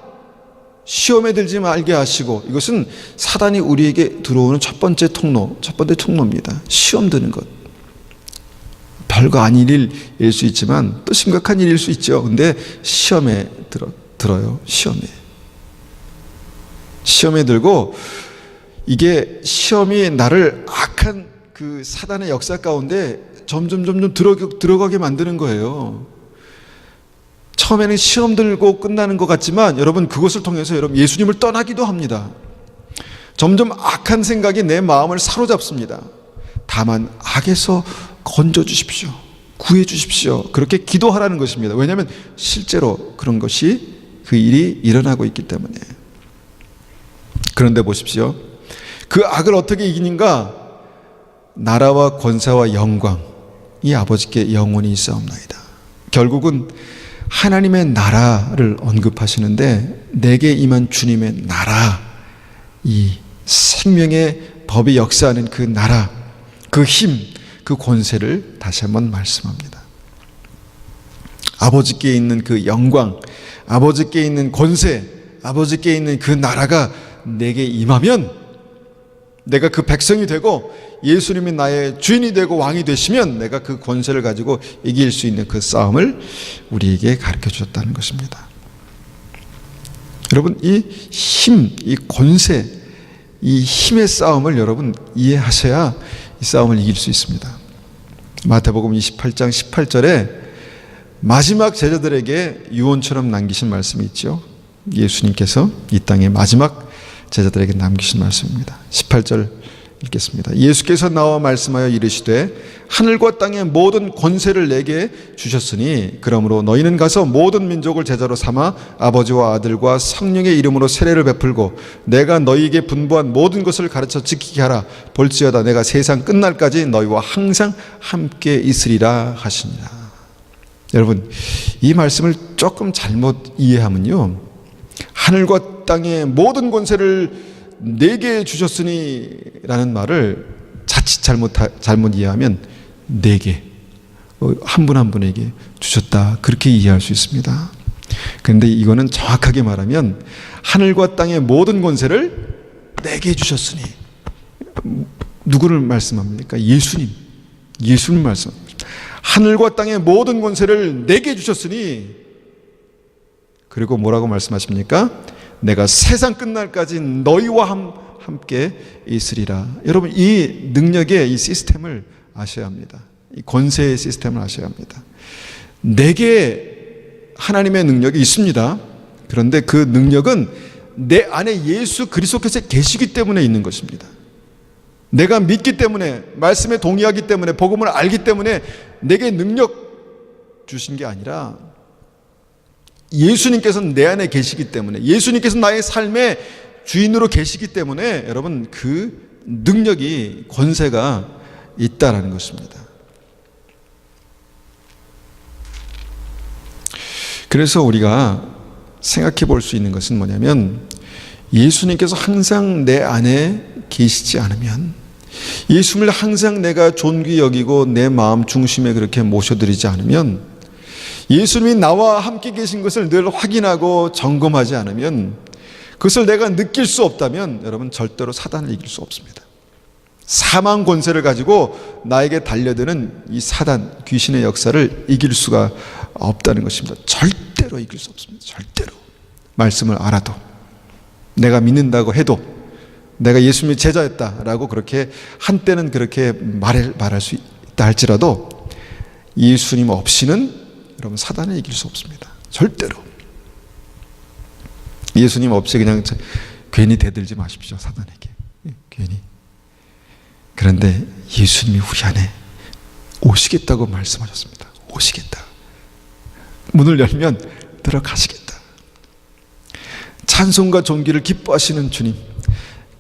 시험에 들지 말게 하시고, 이것은 사단이 우리에게 들어오는 첫 번째 통로입니다. 시험 드는 것. 별거 아닌 일일 수 있지만 또 심각한 일일 수 있죠. 근데 시험에 들어요. 시험에 들고, 이게 시험이 나를 악한 그 사단의 역사 가운데 점점 들어가게 만드는 거예요. 처음에는 시험 들고 끝나는 것 같지만 여러분 그것을 통해서 여러분 예수님을 떠나기도 합니다. 점점 악한 생각이 내 마음을 사로잡습니다. 다만 악에서 건져 주십시오. 구해 주십시오. 그렇게 기도하라는 것입니다. 왜냐하면 실제로 그런 것이, 그 일이 일어나고 있기 때문에. 그런데 보십시오. 그 악을 어떻게 이기는가? 나라와 권세와 영광이 아버지께 영원히 있사옵나이다. 결국은 하나님의 나라를 언급하시는데, 내게 임한 주님의 나라, 이 생명의 법이 역사하는 그 나라, 그 힘, 그 권세를 다시 한번 말씀합니다. 아버지께 있는 그 영광, 아버지께 있는 권세, 아버지께 있는 그 나라가 내게 임하면, 내가 그 백성이 되고 예수님이 나의 주인이 되고 왕이 되시면 내가 그 권세를 가지고 이길 수 있는 그 싸움을 우리에게 가르쳐 주셨다는 것입니다. 여러분 이 힘, 이 권세, 이 힘의 싸움을 여러분 이해하셔야 이 싸움을 이길 수 있습니다. 마태복음 28장 18절에 마지막 제자들에게 유언처럼 남기신 말씀이 있죠. 예수님께서 이 땅의 마지막 제자들에게 남기신 말씀입니다. 18절 읽겠습니다. 예수께서 나와 말씀하여 이르시되 하늘과 땅의 모든 권세를 내게 주셨으니 그러므로 너희는 가서 모든 민족을 제자로 삼아 아버지와 아들과 성령의 이름으로 세례를 베풀고 내가 너희에게 분부한 모든 것을 가르쳐 지키게 하라. 볼지어다 내가 세상 끝날까지 너희와 항상 함께 있으리라 하시니라. 여러분 이 말씀을 조금 잘못 이해하면요, 하늘과 땅의 모든 권세를 내게 주셨으니 라는 말을 자칫 잘못 이해하면 내게, 한 분 한 분에게 주셨다, 그렇게 이해할 수 있습니다. 그런데 이거는 정확하게 말하면 하늘과 땅의 모든 권세를 내게 주셨으니, 누구를 말씀합니까? 예수님 말씀합니다. 하늘과 땅의 모든 권세를 내게 주셨으니, 그리고 뭐라고 말씀하십니까? 내가 세상 끝날까지 너희와 함께 있으리라. 여러분 이 능력의 이 시스템을 아셔야 합니다. 이 권세의 시스템을 아셔야 합니다. 내게 하나님의 능력이 있습니다. 그런데 그 능력은 내 안에 예수 그리스도께서 계시기 때문에 있는 것입니다. 내가 믿기 때문에, 말씀에 동의하기 때문에, 복음을 알기 때문에 내게 능력 주신 게 아니라 예수님께서 내 안에 계시기 때문에, 예수님께서 나의 삶의 주인으로 계시기 때문에 여러분 그 능력이, 권세가 있다라는 것입니다. 그래서 우리가 생각해 볼 수 있는 것은 뭐냐면, 예수님께서 항상 내 안에 계시지 않으면, 예수님을 항상 내가 존귀 여기고 내 마음 중심에 그렇게 모셔드리지 않으면, 예수님이 나와 함께 계신 것을 늘 확인하고 점검하지 않으면, 그것을 내가 느낄 수 없다면 여러분 절대로 사단을 이길 수 없습니다. 사망 권세를 가지고 나에게 달려드는 이 사단, 귀신의 역사를 이길 수가 없다는 것입니다. 절대로 이길 수 없습니다. 절대로. 말씀을 알아도, 내가 믿는다고 해도, 내가 예수님의 제자였다라고 그렇게 한때는 그렇게 말할 수 있다 할지라도, 예수님 없이는 여러분 사단을 이길 수 없습니다. 절대로. 예수님 없이 그냥 괜히 대들지 마십시오. 사단에게. 괜히. 그런데 예수님이 우리 안에 오시겠다고 말씀하셨습니다. 오시겠다. 문을 열면 들어가시겠다. 찬송과 존귀를 기뻐하시는 주님,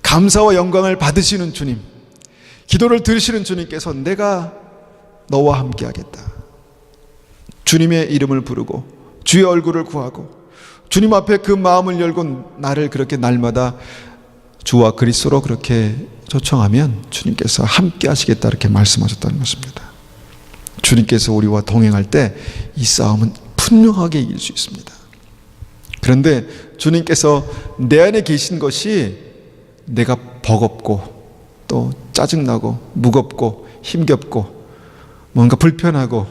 감사와 영광을 받으시는 주님, 기도를 들으시는 주님께서 내가 너와 함께 하겠다. 주님의 이름을 부르고 주의 얼굴을 구하고 주님 앞에 그 마음을 열고 나를 그렇게 날마다 주와 그리스도로 그렇게 초청하면 주님께서 함께 하시겠다 이렇게 말씀하셨다는 것입니다. 주님께서 우리와 동행할 때 이 싸움은 분명하게 이길 수 있습니다. 그런데 주님께서 내 안에 계신 것이 내가 버겁고 또 짜증나고 무겁고 힘겹고 뭔가 불편하고,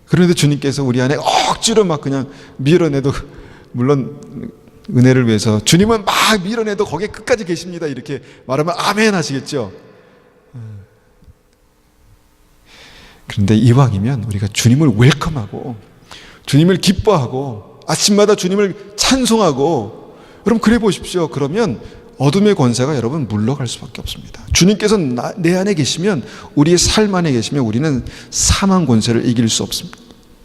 그런데 주님께서 우리 안에 억지로 막 그냥 밀어내도, 물론 은혜를 위해서 주님은 막 밀어내도 거기에 끝까지 계십니다 이렇게 말하면 아멘 하시겠죠. 그런데 이왕이면 우리가 주님을 웰컴하고 주님을 기뻐하고 아침마다 주님을 찬송하고, 여러분 그래 보십시오. 그러면 어둠의 권세가 여러분 물러갈 수밖에 없습니다. 주님께서 내 안에 계시면, 우리의 삶 안에 계시면 우리는 사망 권세를 이길 수 없습니다.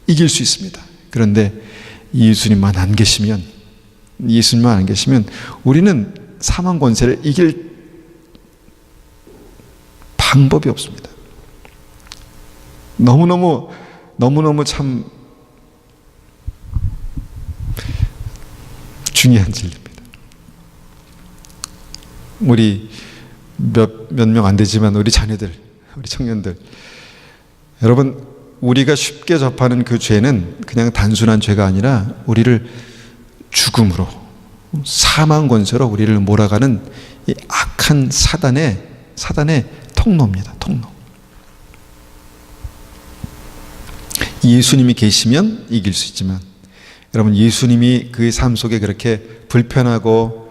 이길 수 있습니다. 그런데 예수님만 안 계시면, 우리는 사망 권세를 이길 방법이 없습니다. 너무너무 참 중요한 진리입니다. 우리 몇 명 안 되지만 우리 자녀들, 우리 청년들, 여러분 우리가 쉽게 접하는 그 죄는 그냥 단순한 죄가 아니라 우리를 죽음으로, 사망 권세로 우리를 몰아가는 이 악한 사단의 통로입니다. 통로. 예수님이 계시면 이길 수 있지만, 여러분 예수님이 그의 삶 속에 그렇게 불편하고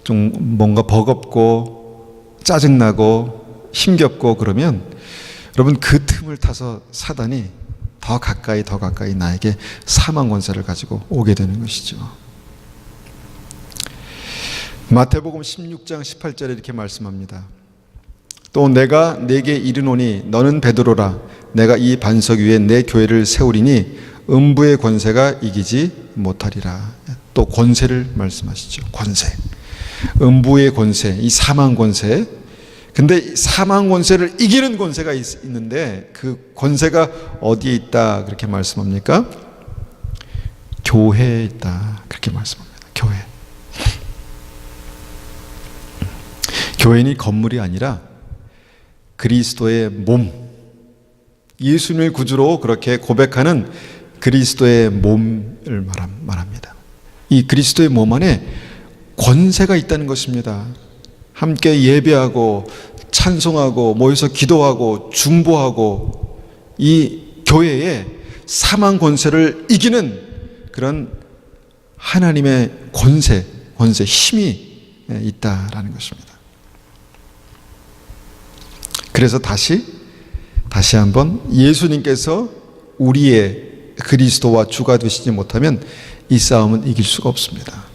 좀 뭔가 버겁고 짜증나고 힘겹고 그러면, 여러분 그 틈을 타서 사단이 더 가까이 나에게 사망 권세를 가지고 오게 되는 것이죠. 마태복음 16장 18절에 이렇게 말씀합니다. 또 내가 네게 이르노니 너는 베드로라. 내가 이 반석 위에 내 교회를 세우리니 음부의 권세가 이기지 못하리라. 또 권세를 말씀하시죠. 권세. 음부의 권세, 이 사망 권세. 근데 사망 권세를 이기는 권세가 있는데 그 권세가 어디에 있다 그렇게 말씀합니까? 교회에 있다 그렇게 말씀합니다. 교회. 교회는 건물이 아니라 그리스도의 몸, 예수님을 구주로 그렇게 고백하는 그리스도의 몸을 말합니다. 이 그리스도의 몸 안에 권세가 있다는 것입니다. 함께 예배하고 찬송하고 모여서 기도하고 중보하고, 이 교회에 사망 권세를 이기는 그런 하나님의 권세, 힘이 있다라는 것입니다. 그래서 다시 한번 예수님께서 우리의 그리스도와 주가 되시지 못하면 이 싸움은 이길 수가 없습니다.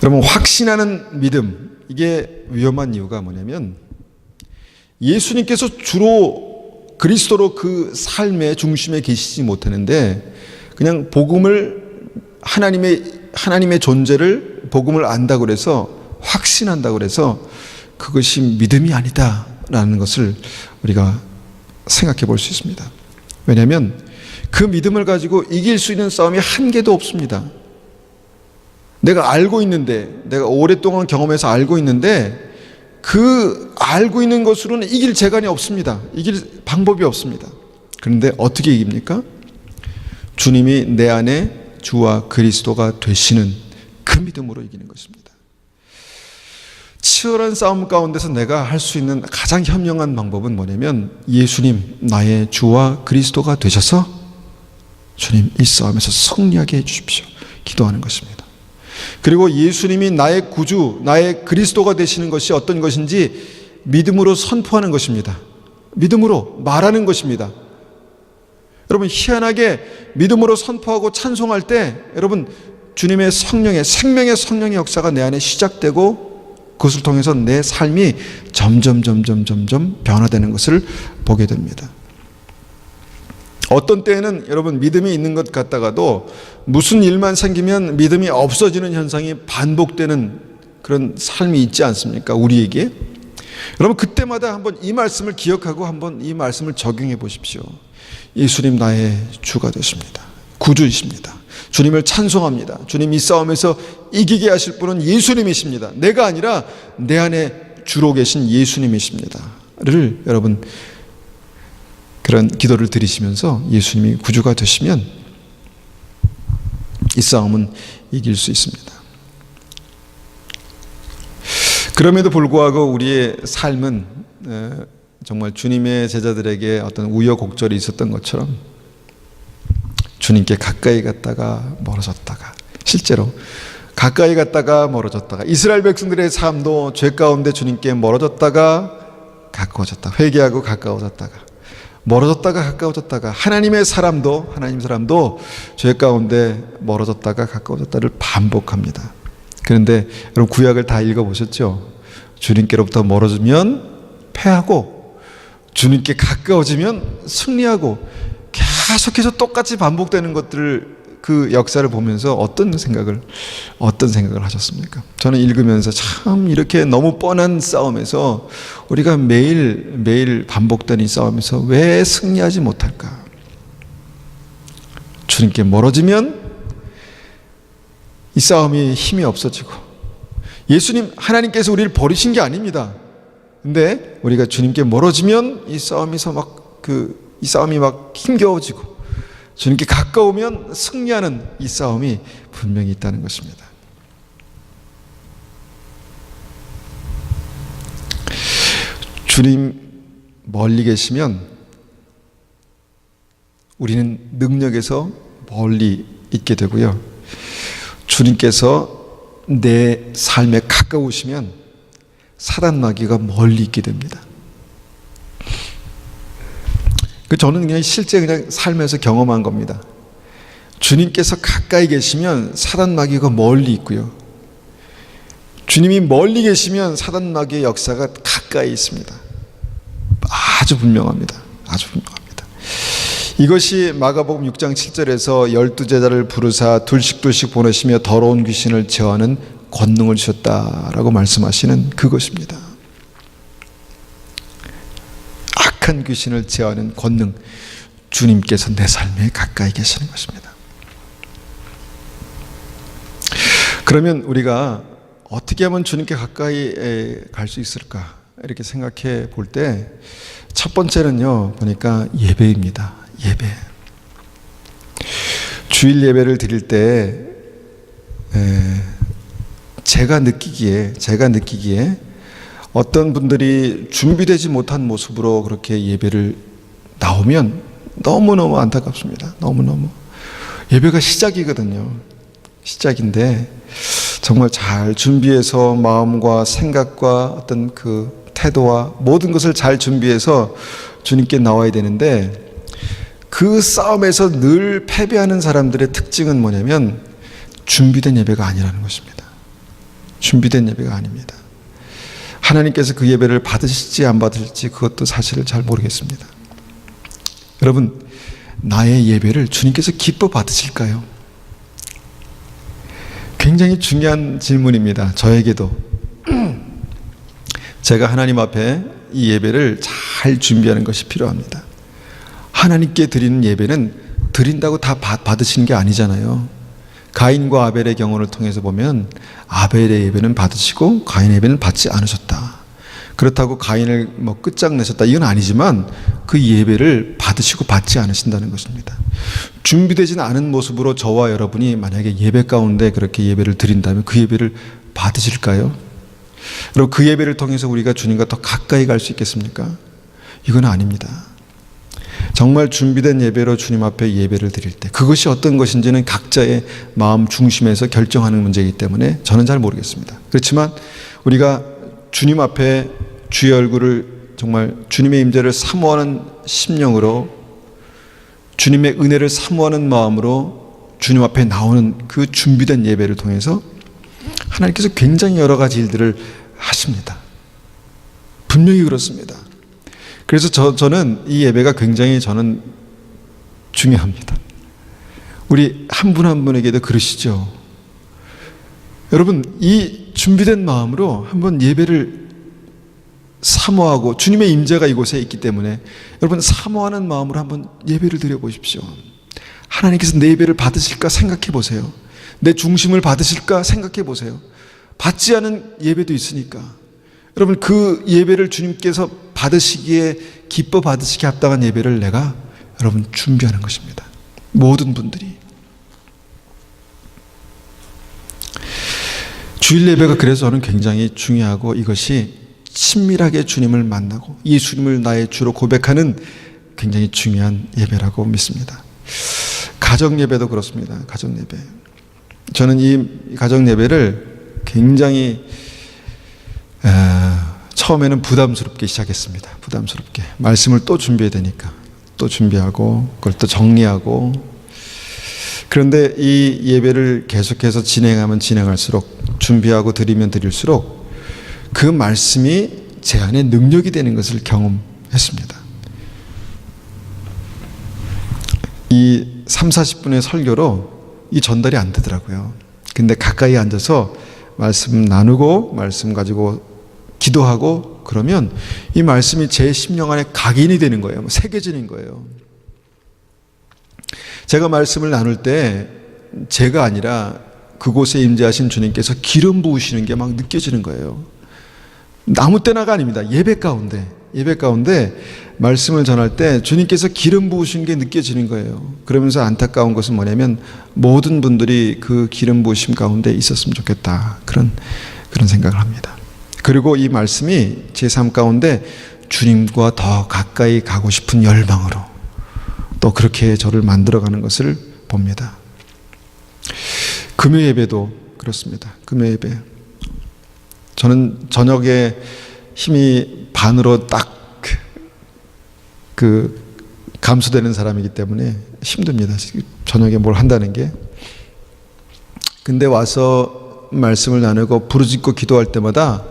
여러분 확신하는 믿음, 이게 위험한 이유가 뭐냐면, 예수님께서 주로 그리스도로 그 삶의 중심에 계시지 못하는데 그냥 복음을, 하나님의 존재를, 복음을 안다고 그래서, 확신한다고 그래서 그것이 믿음이 아니다라는 것을 우리가 생각해 볼 수 있습니다. 왜냐하면 그 믿음을 가지고 이길 수 있는 싸움이 한 개도 없습니다. 내가 알고 있는데, 내가 오랫동안 경험해서 알고 있는데 그 알고 있는 것으로는 이길 재간이 없습니다. 이길 방법이 없습니다. 그런데 어떻게 이깁니까? 주님이 내 안에 주와 그리스도가 되시는 그 믿음으로 이기는 것입니다. 치열한 싸움 가운데서 내가 할 수 있는 가장 현명한 방법은 뭐냐면, 예수님 나의 주와 그리스도가 되셔서 주님 이 싸움에서 승리하게 해주십시오, 기도하는 것입니다. 그리고 예수님이 나의 구주, 나의 그리스도가 되시는 것이 어떤 것인지 믿음으로 선포하는 것입니다. 믿음으로 말하는 것입니다. 여러분, 희한하게 믿음으로 선포하고 찬송할 때 여러분, 주님의 성령의, 생명의 성령의 역사가 내 안에 시작되고 그것을 통해서 내 삶이 점점 변화되는 것을 보게 됩니다. 어떤 때에는 여러분, 믿음이 있는 것 같다가도 무슨 일만 생기면 믿음이 없어지는 현상이 반복되는 그런 삶이 있지 않습니까? 우리에게. 여러분, 그때마다 한번 이 말씀을 기억하고 한번 이 말씀을 적용해 보십시오. 예수님 나의 주가 되십니다. 구주이십니다. 주님을 찬송합니다. 주님, 이 싸움에서 이기게 하실 분은 예수님이십니다. 내가 아니라 내 안에 주로 계신 예수님이십니다. 를 여러분, 그런 기도를 드리시면서 예수님이 구주가 되시면 이 싸움은 이길 수 있습니다. 그럼에도 불구하고 우리의 삶은 정말 주님의 제자들에게 어떤 우여곡절이 있었던 것처럼 주님께 가까이 갔다가 멀어졌다가, 실제로 가까이 갔다가 멀어졌다가, 이스라엘 백성들의 삶도 죄 가운데 주님께 멀어졌다가 가까워졌다, 회개하고 가까워졌다가 멀어졌다가 가까워졌다가, 하나님 사람도 죄 가운데 멀어졌다가 가까워졌다를 반복합니다. 그런데 여러분, 구약을 다 읽어보셨죠? 주님께로부터 멀어지면 패하고 주님께 가까워지면 승리하고, 계속해서 똑같이 반복되는 것들을, 그 역사를 보면서 어떤 생각을 하셨습니까? 저는 읽으면서 참 이렇게 너무 뻔한 싸움에서 우리가 매일 반복되는 이 싸움에서 왜 승리하지 못할까? 주님께 멀어지면 이 싸움이 힘이 없어지고, 예수님, 하나님께서 우리를 버리신 게 아닙니다. 근데 우리가 주님께 멀어지면 이 싸움이 막 힘겨워지고, 주님께 가까우면 승리하는 이 싸움이 분명히 있다는 것입니다. 주님 멀리 계시면 우리는 능력에서 멀리 있게 되고요, 주님께서 내 삶에 가까우시면 사단 마귀가 멀리 있게 됩니다. 저는 그냥 실제 그냥 삶에서 경험한 겁니다. 주님께서 가까이 계시면 사단 마귀가 멀리 있고요, 주님이 멀리 계시면 사단 마귀의 역사가 가까이 있습니다. 아주 분명합니다. 아주 분명합니다. 이것이 마가복음 6장 7절에서 12제자를 부르사 둘씩 보내시며 더러운 귀신을 제어하는 권능을 주셨다라고 말씀하시는 그것입니다. 악한 귀신을 제어하는 권능, 주님께서 내 삶에 가까이 계시는 것입니다. 그러면 우리가 어떻게 하면 주님께 가까이 갈 수 있을까? 이렇게 생각해 볼 때 첫 번째는요, 보니까 예배입니다. 예배. 주일 예배를 드릴 때 제가 느끼기에 어떤 분들이 준비되지 못한 모습으로 그렇게 예배를 나오면 너무너무 안타깝습니다. 너무너무. 예배가 시작이거든요. 시작인데 정말 잘 준비해서 마음과 생각과 어떤 그 태도와 모든 것을 잘 준비해서 주님께 나와야 되는데, 그 싸움에서 늘 패배하는 사람들의 특징은 뭐냐면 준비된 예배가 아니라는 것입니다. 준비된 예배가 아닙니다. 하나님께서 그 예배를 받으실지 안 받으실지 그것도 사실을 잘 모르겠습니다. 여러분, 나의 예배를 주님께서 기뻐 받으실까요? 굉장히 중요한 질문입니다. 저에게도. 제가 하나님 앞에 이 예배를 잘 준비하는 것이 필요합니다. 하나님께 드리는 예배는 드린다고 다 받으시는 게 아니잖아요. 가인과 아벨의 경우를 통해서 보면 아벨의 예배는 받으시고 가인의 예배는 받지 않으셨다. 그렇다고 가인을 끝장내셨다, 이건 아니지만 그 예배를 받으시고 받지 않으신다는 것입니다. 준비되지는 않은 모습으로 저와 여러분이 만약에 예배 가운데 그렇게 예배를 드린다면 그 예배를 받으실까요? 여러분, 그 예배를 통해서 우리가 주님과 더 가까이 갈 수 있겠습니까? 이건 아닙니다. 정말 준비된 예배로 주님 앞에 예배를 드릴 때 그것이 어떤 것인지는 각자의 마음 중심에서 결정하는 문제이기 때문에 저는 잘 모르겠습니다. 그렇지만 우리가 주님 앞에 주의 얼굴을 정말 주님의 임재를 사모하는 심령으로, 주님의 은혜를 사모하는 마음으로 주님 앞에 나오는 그 준비된 예배를 통해서 하나님께서 굉장히 여러 가지 일들을 하십니다. 분명히 그렇습니다. 그래서 저는 이 예배가 굉장히 저는 중요합니다. 우리 한 분 한 분에게도 그러시죠. 여러분, 이 준비된 마음으로 한번 예배를 사모하고, 주님의 임재가 이곳에 있기 때문에 여러분 사모하는 마음으로 한번 예배를 드려보십시오. 하나님께서 내 예배를 받으실까 생각해 보세요. 내 중심을 받으실까 생각해 보세요. 받지 않은 예배도 있으니까 여러분, 그 예배를 주님께서 받으시기에, 기뻐 받으시기에 합당한 예배를 내가 여러분 준비하는 것입니다. 모든 분들이. 주일 예배가 그래서 저는 굉장히 중요하고, 이것이 친밀하게 주님을 만나고 이 주님을 나의 주로 고백하는 굉장히 중요한 예배라고 믿습니다. 가정 예배도 그렇습니다. 가정 예배. 저는 이 가정 예배를 굉장히 처음에는 부담스럽게 시작했습니다. 부담스럽게. 말씀을 또 준비해야 되니까 또 준비하고 그걸 또 정리하고. 그런데 이 예배를 계속해서 진행하면 진행할수록, 준비하고 드리면 드릴수록 그 말씀이 제 안에 능력이 되는 것을 경험했습니다. 이 30-40분의 설교로 이 전달이 안 되더라고요. 근데 가까이 앉아서 말씀 나누고 말씀 가지고 기도하고 그러면 이 말씀이 제 심령 안에 각인이 되는 거예요. 새겨지는 거예요. 제가 말씀을 나눌 때 제가 아니라 그곳에 임재하신 주님께서 기름 부으시는 게 막 느껴지는 거예요. 아무 때나가 아닙니다. 예배 가운데 말씀을 전할 때 주님께서 기름 부으신 게 느껴지는 거예요. 그러면서 안타까운 것은 뭐냐면 모든 분들이 그 기름 부으심 가운데 있었으면 좋겠다. 그런 생각을 합니다. 그리고 이 말씀이 제 삶 가운데 주님과 더 가까이 가고 싶은 열망으로 또 그렇게 저를 만들어가는 것을 봅니다. 금요 예배도 그렇습니다. 금요 예배. 저는 저녁에 힘이 반으로 딱 감소되는 사람이기 때문에 힘듭니다. 저녁에 뭘 한다는 게. 근데 와서 말씀을 나누고 부르짖고 기도할 때마다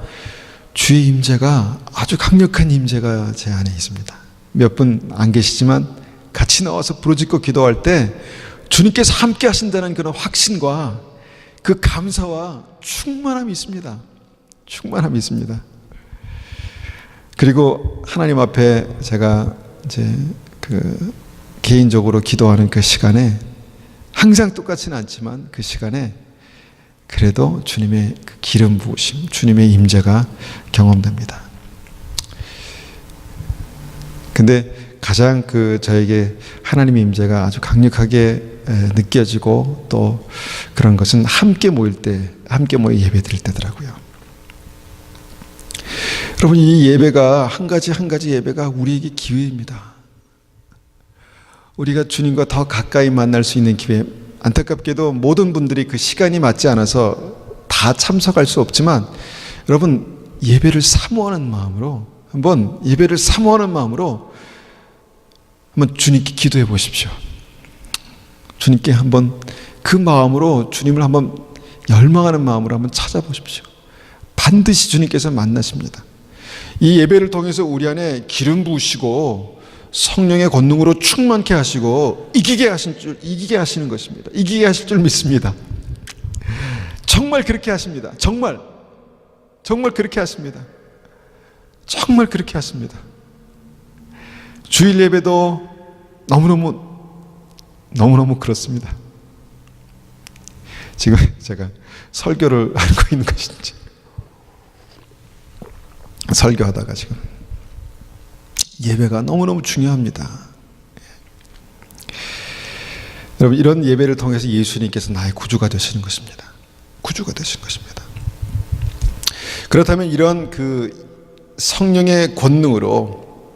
주의 임재가, 아주 강력한 임재가 제 안에 있습니다. 몇 분 안 계시지만 같이 나와서 부르짖고 기도할 때 주님께서 함께 하신다는 그런 확신과 그 감사와 충만함이 있습니다. 충만함이 있습니다. 그리고 하나님 앞에 제가 이제 개인적으로 기도하는 그 시간에, 항상 똑같지는 않지만 그 시간에 그래도 주님의 그 기름 부으심, 주님의 임재가 경험됩니다. 근데 가장 저에게 하나님의 임재가 아주 강력하게 느껴지고 또 그런 것은 함께 모여 예배 드릴 때더라고요. 여러분, 이 예배가 한 가지 예배가 우리에게 기회입니다. 우리가 주님과 더 가까이 만날 수 있는 기회. 안타깝게도 모든 분들이 그 시간이 맞지 않아서 다 참석할 수 없지만, 여러분 예배를 사모하는 마음으로 한번 주님께 기도해 보십시오. 주님께 한번 그 마음으로, 주님을 한번 열망하는 마음으로 한번 찾아보십시오. 반드시 주님께서 만나십니다. 이 예배를 통해서 우리 안에 기름 부으시고 성령의 권능으로 충만케 하시고 이기게 하시는 것입니다. 이기게 하실 줄 믿습니다. 정말 그렇게 하십니다. 정말 그렇게 하십니다. 정말 그렇게 하십니다. 주일 예배도 너무너무 그렇습니다. 지금 제가 설교를 하고 있는 것인지, 설교하다가 지금 예배가 너무너무 중요합니다. 여러분, 이런 예배를 통해서 예수님께서 나의 구주가 되시는 것입니다. 구주가 되시는 것입니다. 그렇다면 이런 성령의 권능으로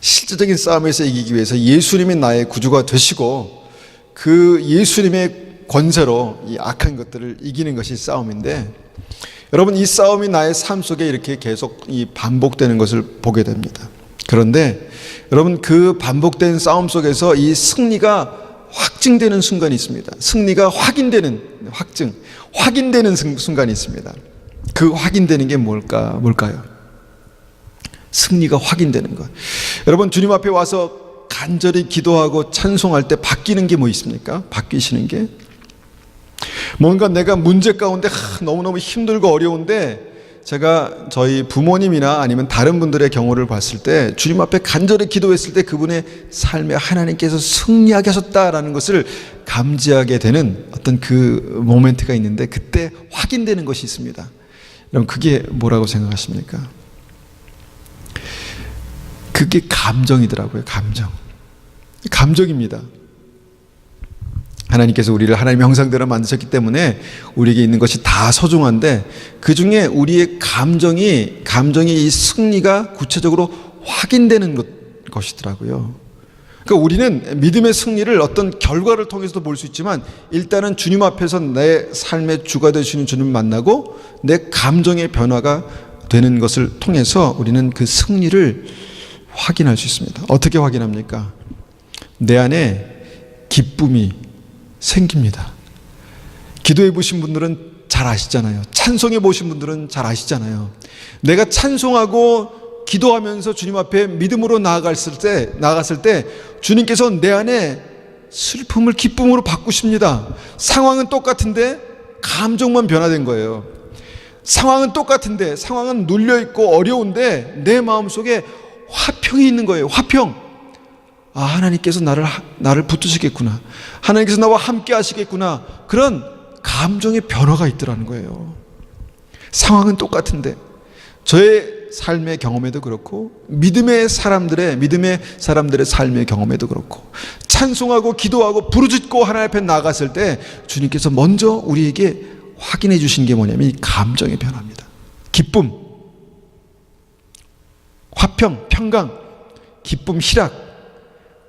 실제적인 싸움에서 이기기 위해서 예수님이 나의 구주가 되시고 그 예수님의 권세로 이 악한 것들을 이기는 것이 싸움인데, 여러분, 이 싸움이 나의 삶 속에 이렇게 계속 이 반복되는 것을 보게 됩니다. 그런데 여러분, 그 반복된 싸움 속에서 이 승리가 확증되는 순간이 있습니다. 승리가 확인되는 순간이 있습니다. 그 확인되는 게 뭘까요? 승리가 확인되는 것. 여러분, 주님 앞에 와서 간절히 기도하고 찬송할 때 바뀌는 게 뭐 있습니까? 바뀌시는 게 뭔가 내가 문제 가운데 너무너무 힘들고 어려운데, 제가 저희 부모님이나 아니면 다른 분들의 경우를 봤을 때 주님 앞에 간절히 기도했을 때 그분의 삶에 하나님께서 승리하게 하셨다라는 것을 감지하게 되는 어떤 그 모멘트가 있는데, 그때 확인되는 것이 있습니다. 여러분, 그게 뭐라고 생각하십니까? 그게 감정이더라고요. 감정입니다. 하나님께서 우리를 하나님의 형상대로 만드셨기 때문에 우리에게 있는 것이 다 소중한데, 그 중에 우리의 감정이 이 승리가 구체적으로 확인되는 것이더라고요. 그러니까 우리는 믿음의 승리를 어떤 결과를 통해서도 볼 수 있지만, 일단은 주님 앞에서 내 삶의 주가 되시는 주님을 만나고 내 감정의 변화가 되는 것을 통해서 우리는 그 승리를 확인할 수 있습니다. 어떻게 확인합니까? 내 안에 기쁨이 생깁니다. 기도해 보신 분들은 잘 아시잖아요. 찬송해 보신 분들은 잘 아시잖아요. 내가 찬송하고 기도하면서 주님 앞에 믿음으로 나아갔을 때 주님께서 내 안에 슬픔을 기쁨으로 바꾸십니다. 상황은 똑같은데 감정만 변화된 거예요. 상황은 똑같은데, 상황은 눌려있고 어려운데 내 마음속에 화평이 있는 거예요. 화평. 아, 하나님께서 나를 붙드시겠구나. 하나님께서 나와 함께 하시겠구나. 그런 감정의 변화가 있더라는 거예요. 상황은 똑같은데, 저의 삶의 경험에도 그렇고 믿음의 사람들의 삶의 경험에도 그렇고, 찬송하고 기도하고 부르짖고 하나님 앞에 나갔을 때 주님께서 먼저 우리에게 확인해 주신 게 뭐냐면 이 감정의 변화입니다. 기쁨, 화평, 평강, 기쁨, 희락,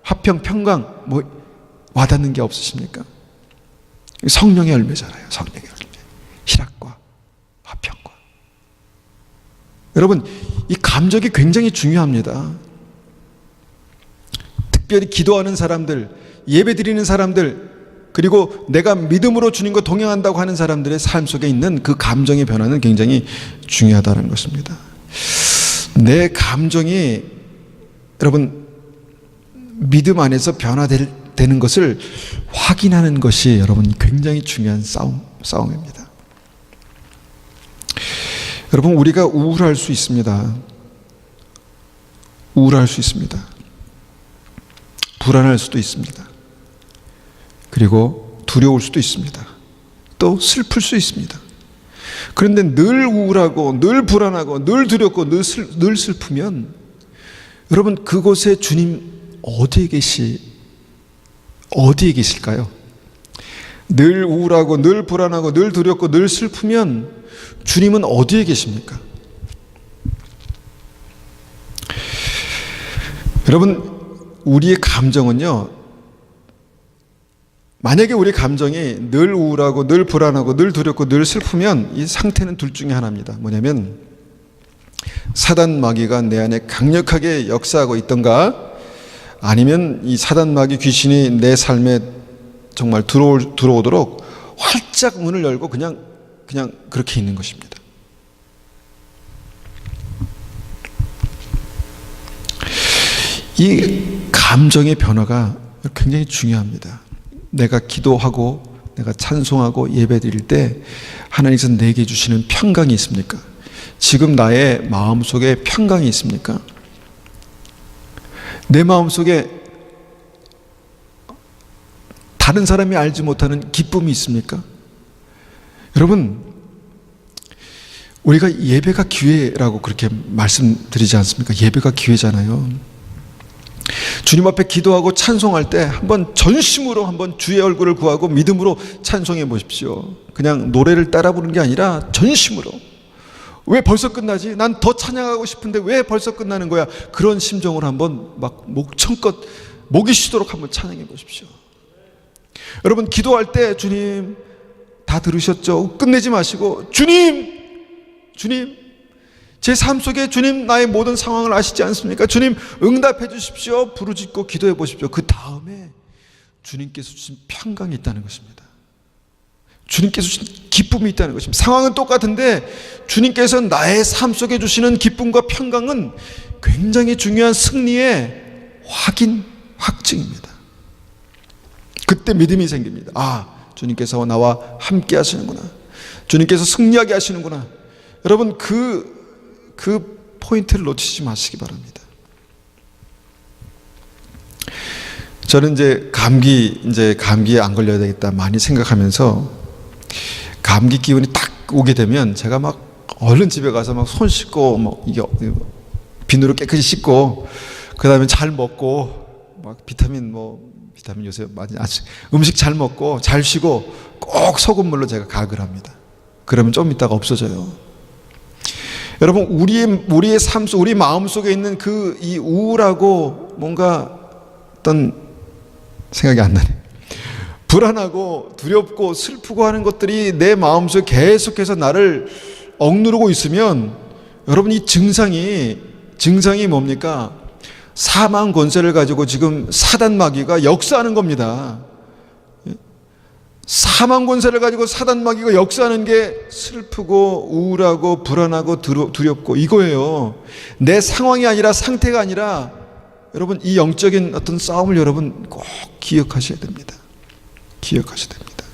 화평, 평강, 뭐 와닿는 게 없으십니까? 성령의 열매잖아요. 성령의 열매. 희락과 화평과. 여러분, 이 감정이 굉장히 중요합니다. 특별히 기도하는 사람들, 예배 드리는 사람들, 그리고 내가 믿음으로 주님과 동행한다고 하는 사람들의 삶 속에 있는 그 감정의 변화는 굉장히 중요하다는 것입니다. 내 감정이 여러분 믿음 안에서 변화되는 것을 확인하는 것이 여러분 굉장히 중요한 싸움입니다. 여러분, 우리가 우울할 수 있습니다. 우울할 수 있습니다. 불안할 수도 있습니다. 그리고 두려울 수도 있습니다. 또 슬플 수 있습니다. 그런데 늘 우울하고 늘 불안하고 늘 두렵고 늘 슬프면 여러분, 그곳에 주님 어디에 계실까요? 늘 우울하고 늘 불안하고 늘 두렵고 늘 슬프면 주님은 어디에 계십니까? 여러분, 우리의 감정은요, 만약에 우리 감정이 늘 우울하고 늘 불안하고 늘 두렵고 늘 슬프면 이 상태는 둘 중에 하나입니다. 뭐냐면 사단 마귀가 내 안에 강력하게 역사하고 있던가, 아니면 이 사단 마귀 귀신이 내 삶에 정말 들어오도록 활짝 문을 열고 그냥 그렇게 있는 것입니다. 이 감정의 변화가 굉장히 중요합니다. 내가 기도하고 내가 찬송하고 예배드릴 때 하나님께서 내게 주시는 평강이 있습니까? 지금 나의 마음속에 평강이 있습니까? 내 마음속에 다른 사람이 알지 못하는 기쁨이 있습니까? 여러분, 우리가 예배가 기회라고 그렇게 말씀드리지 않습니까? 예배가 기회잖아요. 주님 앞에 기도하고 찬송할 때 한번 전심으로 한번 주의 얼굴을 구하고 믿음으로 찬송해 보십시오. 그냥 노래를 따라 부르는 게 아니라 전심으로. 왜 벌써 끝나지? 난 더 찬양하고 싶은데 왜 벌써 끝나는 거야? 그런 심정으로 한번 막 목청껏 목이 쉬도록 한번 찬양해 보십시오. 여러분, 기도할 때 주님 다 들으셨죠? 끝내지 마시고 주님 제 삶 속에 주님 나의 모든 상황을 아시지 않습니까? 주님 응답해 주십시오. 부르짖고 기도해 보십시오. 그 다음에 주님께서 주신 평강이 있다는 것입니다. 주님께서 주신 기쁨이 있다는 것입니다. 상황은 똑같은데 주님께서 나의 삶 속에 주시는 기쁨과 평강은 굉장히 중요한 승리의 확증입니다. 그때 믿음이 생깁니다. 아, 주님께서 나와 함께 하시는구나. 주님께서 승리하게 하시는구나. 여러분, 그 포인트를 놓치지 마시기 바랍니다. 저는 감기에 안 걸려야 되겠다 많이 생각하면서 감기 기운이 딱 오게 되면 제가 막 얼른 집에 가서 막 손 씻고 이게 비누로 깨끗이 씻고 그 다음에 잘 먹고 막 비타민 요새 많이 음식 잘 먹고 잘 쉬고 꼭 소금물로 제가 가글 합니다. 그러면 좀 있다가 없어져요. 여러분, 우리의 삶 속, 우리 마음 속에 있는 이 우울하고 뭔가 어떤 생각이 안 나네. 불안하고 두렵고 슬프고 하는 것들이 내 마음속에 계속해서 나를 억누르고 있으면 여러분, 이 증상이 뭡니까? 사망 권세를 가지고 지금 사단 마귀가 역사하는 겁니다. 사망 권세를 가지고 사단 마귀가 역사하는 게 슬프고 우울하고 불안하고 두렵고 이거예요. 내 상황이 아니라 상태가 아니라 여러분, 이 영적인 어떤 싸움을 여러분 꼭 기억하셔야 됩니다. 기억하셔야 됩니다.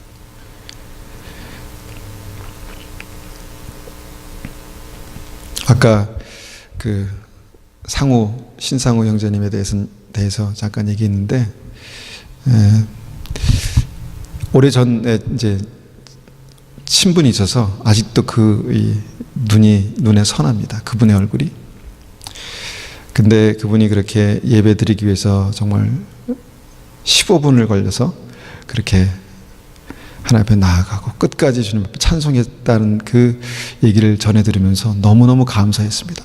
아까 신상우 형제님에 대해서 잠깐 얘기했는데, 오래전에 이제 친분이 있어서 아직도 눈에 선합니다. 그분의 얼굴이. 근데 그분이 그렇게 예배 드리기 위해서 정말 15분을 걸려서 그렇게 하나님 앞에 나아가고 끝까지 주님 앞에 찬송했다는 그 얘기를 전해 들으면서 너무너무 감사했습니다.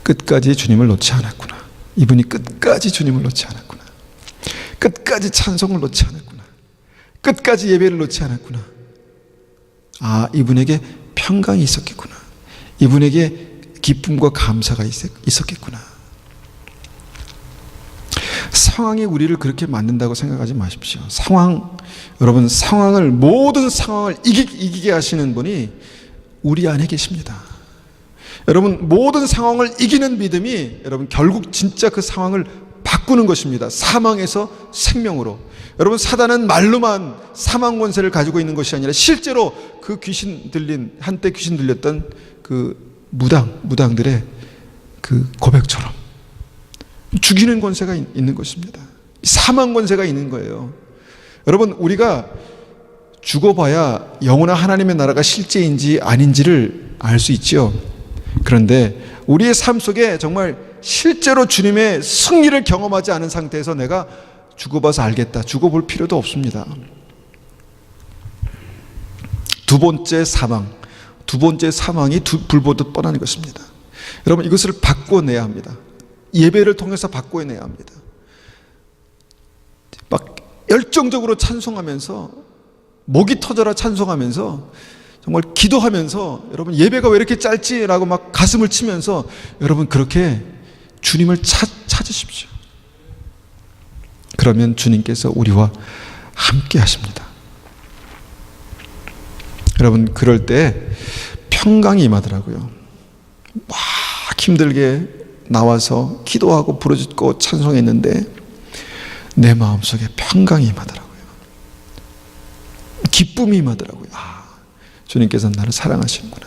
끝까지 주님을 놓지 않았구나. 이분이 끝까지 주님을 놓지 않았구나. 끝까지 찬송을 놓지 않았구나. 끝까지 예배를 놓지 않았구나. 이분에게 평강이 있었겠구나. 이분에게 기쁨과 감사가 있었겠구나. 상황이 우리를 그렇게 만든다고 생각하지 마십시오. 여러분, 모든 상황을 이기게 하시는 분이 우리 안에 계십니다. 여러분, 모든 상황을 이기는 믿음이 여러분 결국 진짜 그 상황을 바꾸는 것입니다. 사망에서 생명으로. 여러분, 사단은 말로만 사망 권세를 가지고 있는 것이 아니라 실제로 한때 귀신 들렸던 그 무당들의 그 고백처럼 죽이는 권세가 있는 것입니다. 사망 권세가 있는 거예요. 여러분, 우리가 죽어봐야 영원한 하나님의 나라가 실제인지 아닌지를 알 수 있죠. 그런데 우리의 삶 속에 정말 실제로 주님의 승리를 경험하지 않은 상태에서 내가 죽어봐서 알겠다, 죽어볼 필요도 없습니다. 두 번째 사망이 불보듯 뻔한 것입니다. 여러분, 이것을 바꿔내야 합니다. 예배를 통해서 바꿔내야 합니다. 막 열정적으로 찬송하면서, 목이 터져라 찬송하면서, 정말 기도하면서, 여러분 예배가 왜 이렇게 짧지라고 막 가슴을 치면서 여러분 그렇게 주님을 찾으십시오. 그러면 주님께서 우리와 함께 하십니다. 여러분, 그럴 때 평강이 임하더라고요. 막 힘들게 나와서 기도하고 부르짖고 찬송했는데 내 마음속에 평강이 임하더라고요. 기쁨이 임하더라고요. 주님께서는 나를 사랑하시는구나.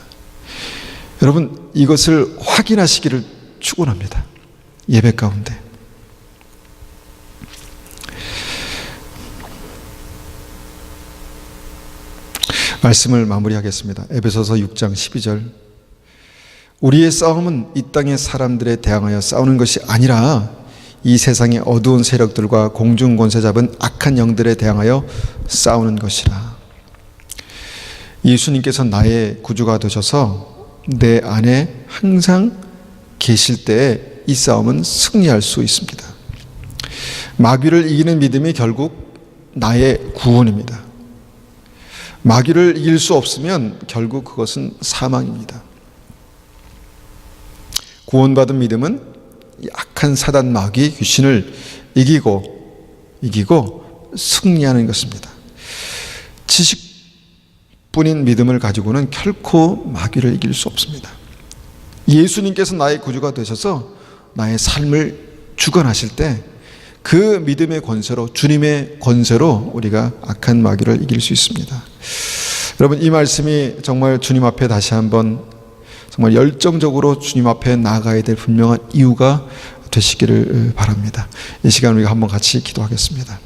여러분, 이것을 확인하시기를 축원합니다. 예배 가운데. 말씀을 마무리하겠습니다. 에베소서 6장 12절. 우리의 싸움은 이 땅의 사람들에 대항하여 싸우는 것이 아니라 이 세상의 어두운 세력들과 공중 권세 잡은 악한 영들에 대항하여 싸우는 것이라. 예수님께서 나의 구주가 되셔서 내 안에 항상 계실 때에 이 싸움은 승리할 수 있습니다. 마귀를 이기는 믿음이 결국 나의 구원입니다. 마귀를 이길 수 없으면 결국 그것은 사망입니다. 구원받은 믿음은 약한 사단 마귀 귀신을 이기고 승리하는 것입니다. 지식뿐인 믿음을 가지고는 결코 마귀를 이길 수 없습니다. 예수님께서 나의 구주가 되셔서 나의 삶을 주관하실 때 그 믿음의 권세로, 주님의 권세로 우리가 악한 마귀를 이길 수 있습니다. 여러분, 이 말씀이 정말 주님 앞에 다시 한번 정말 열정적으로 주님 앞에 나아가야 될 분명한 이유가 되시기를 바랍니다. 이 시간 우리가 한번 같이 기도하겠습니다.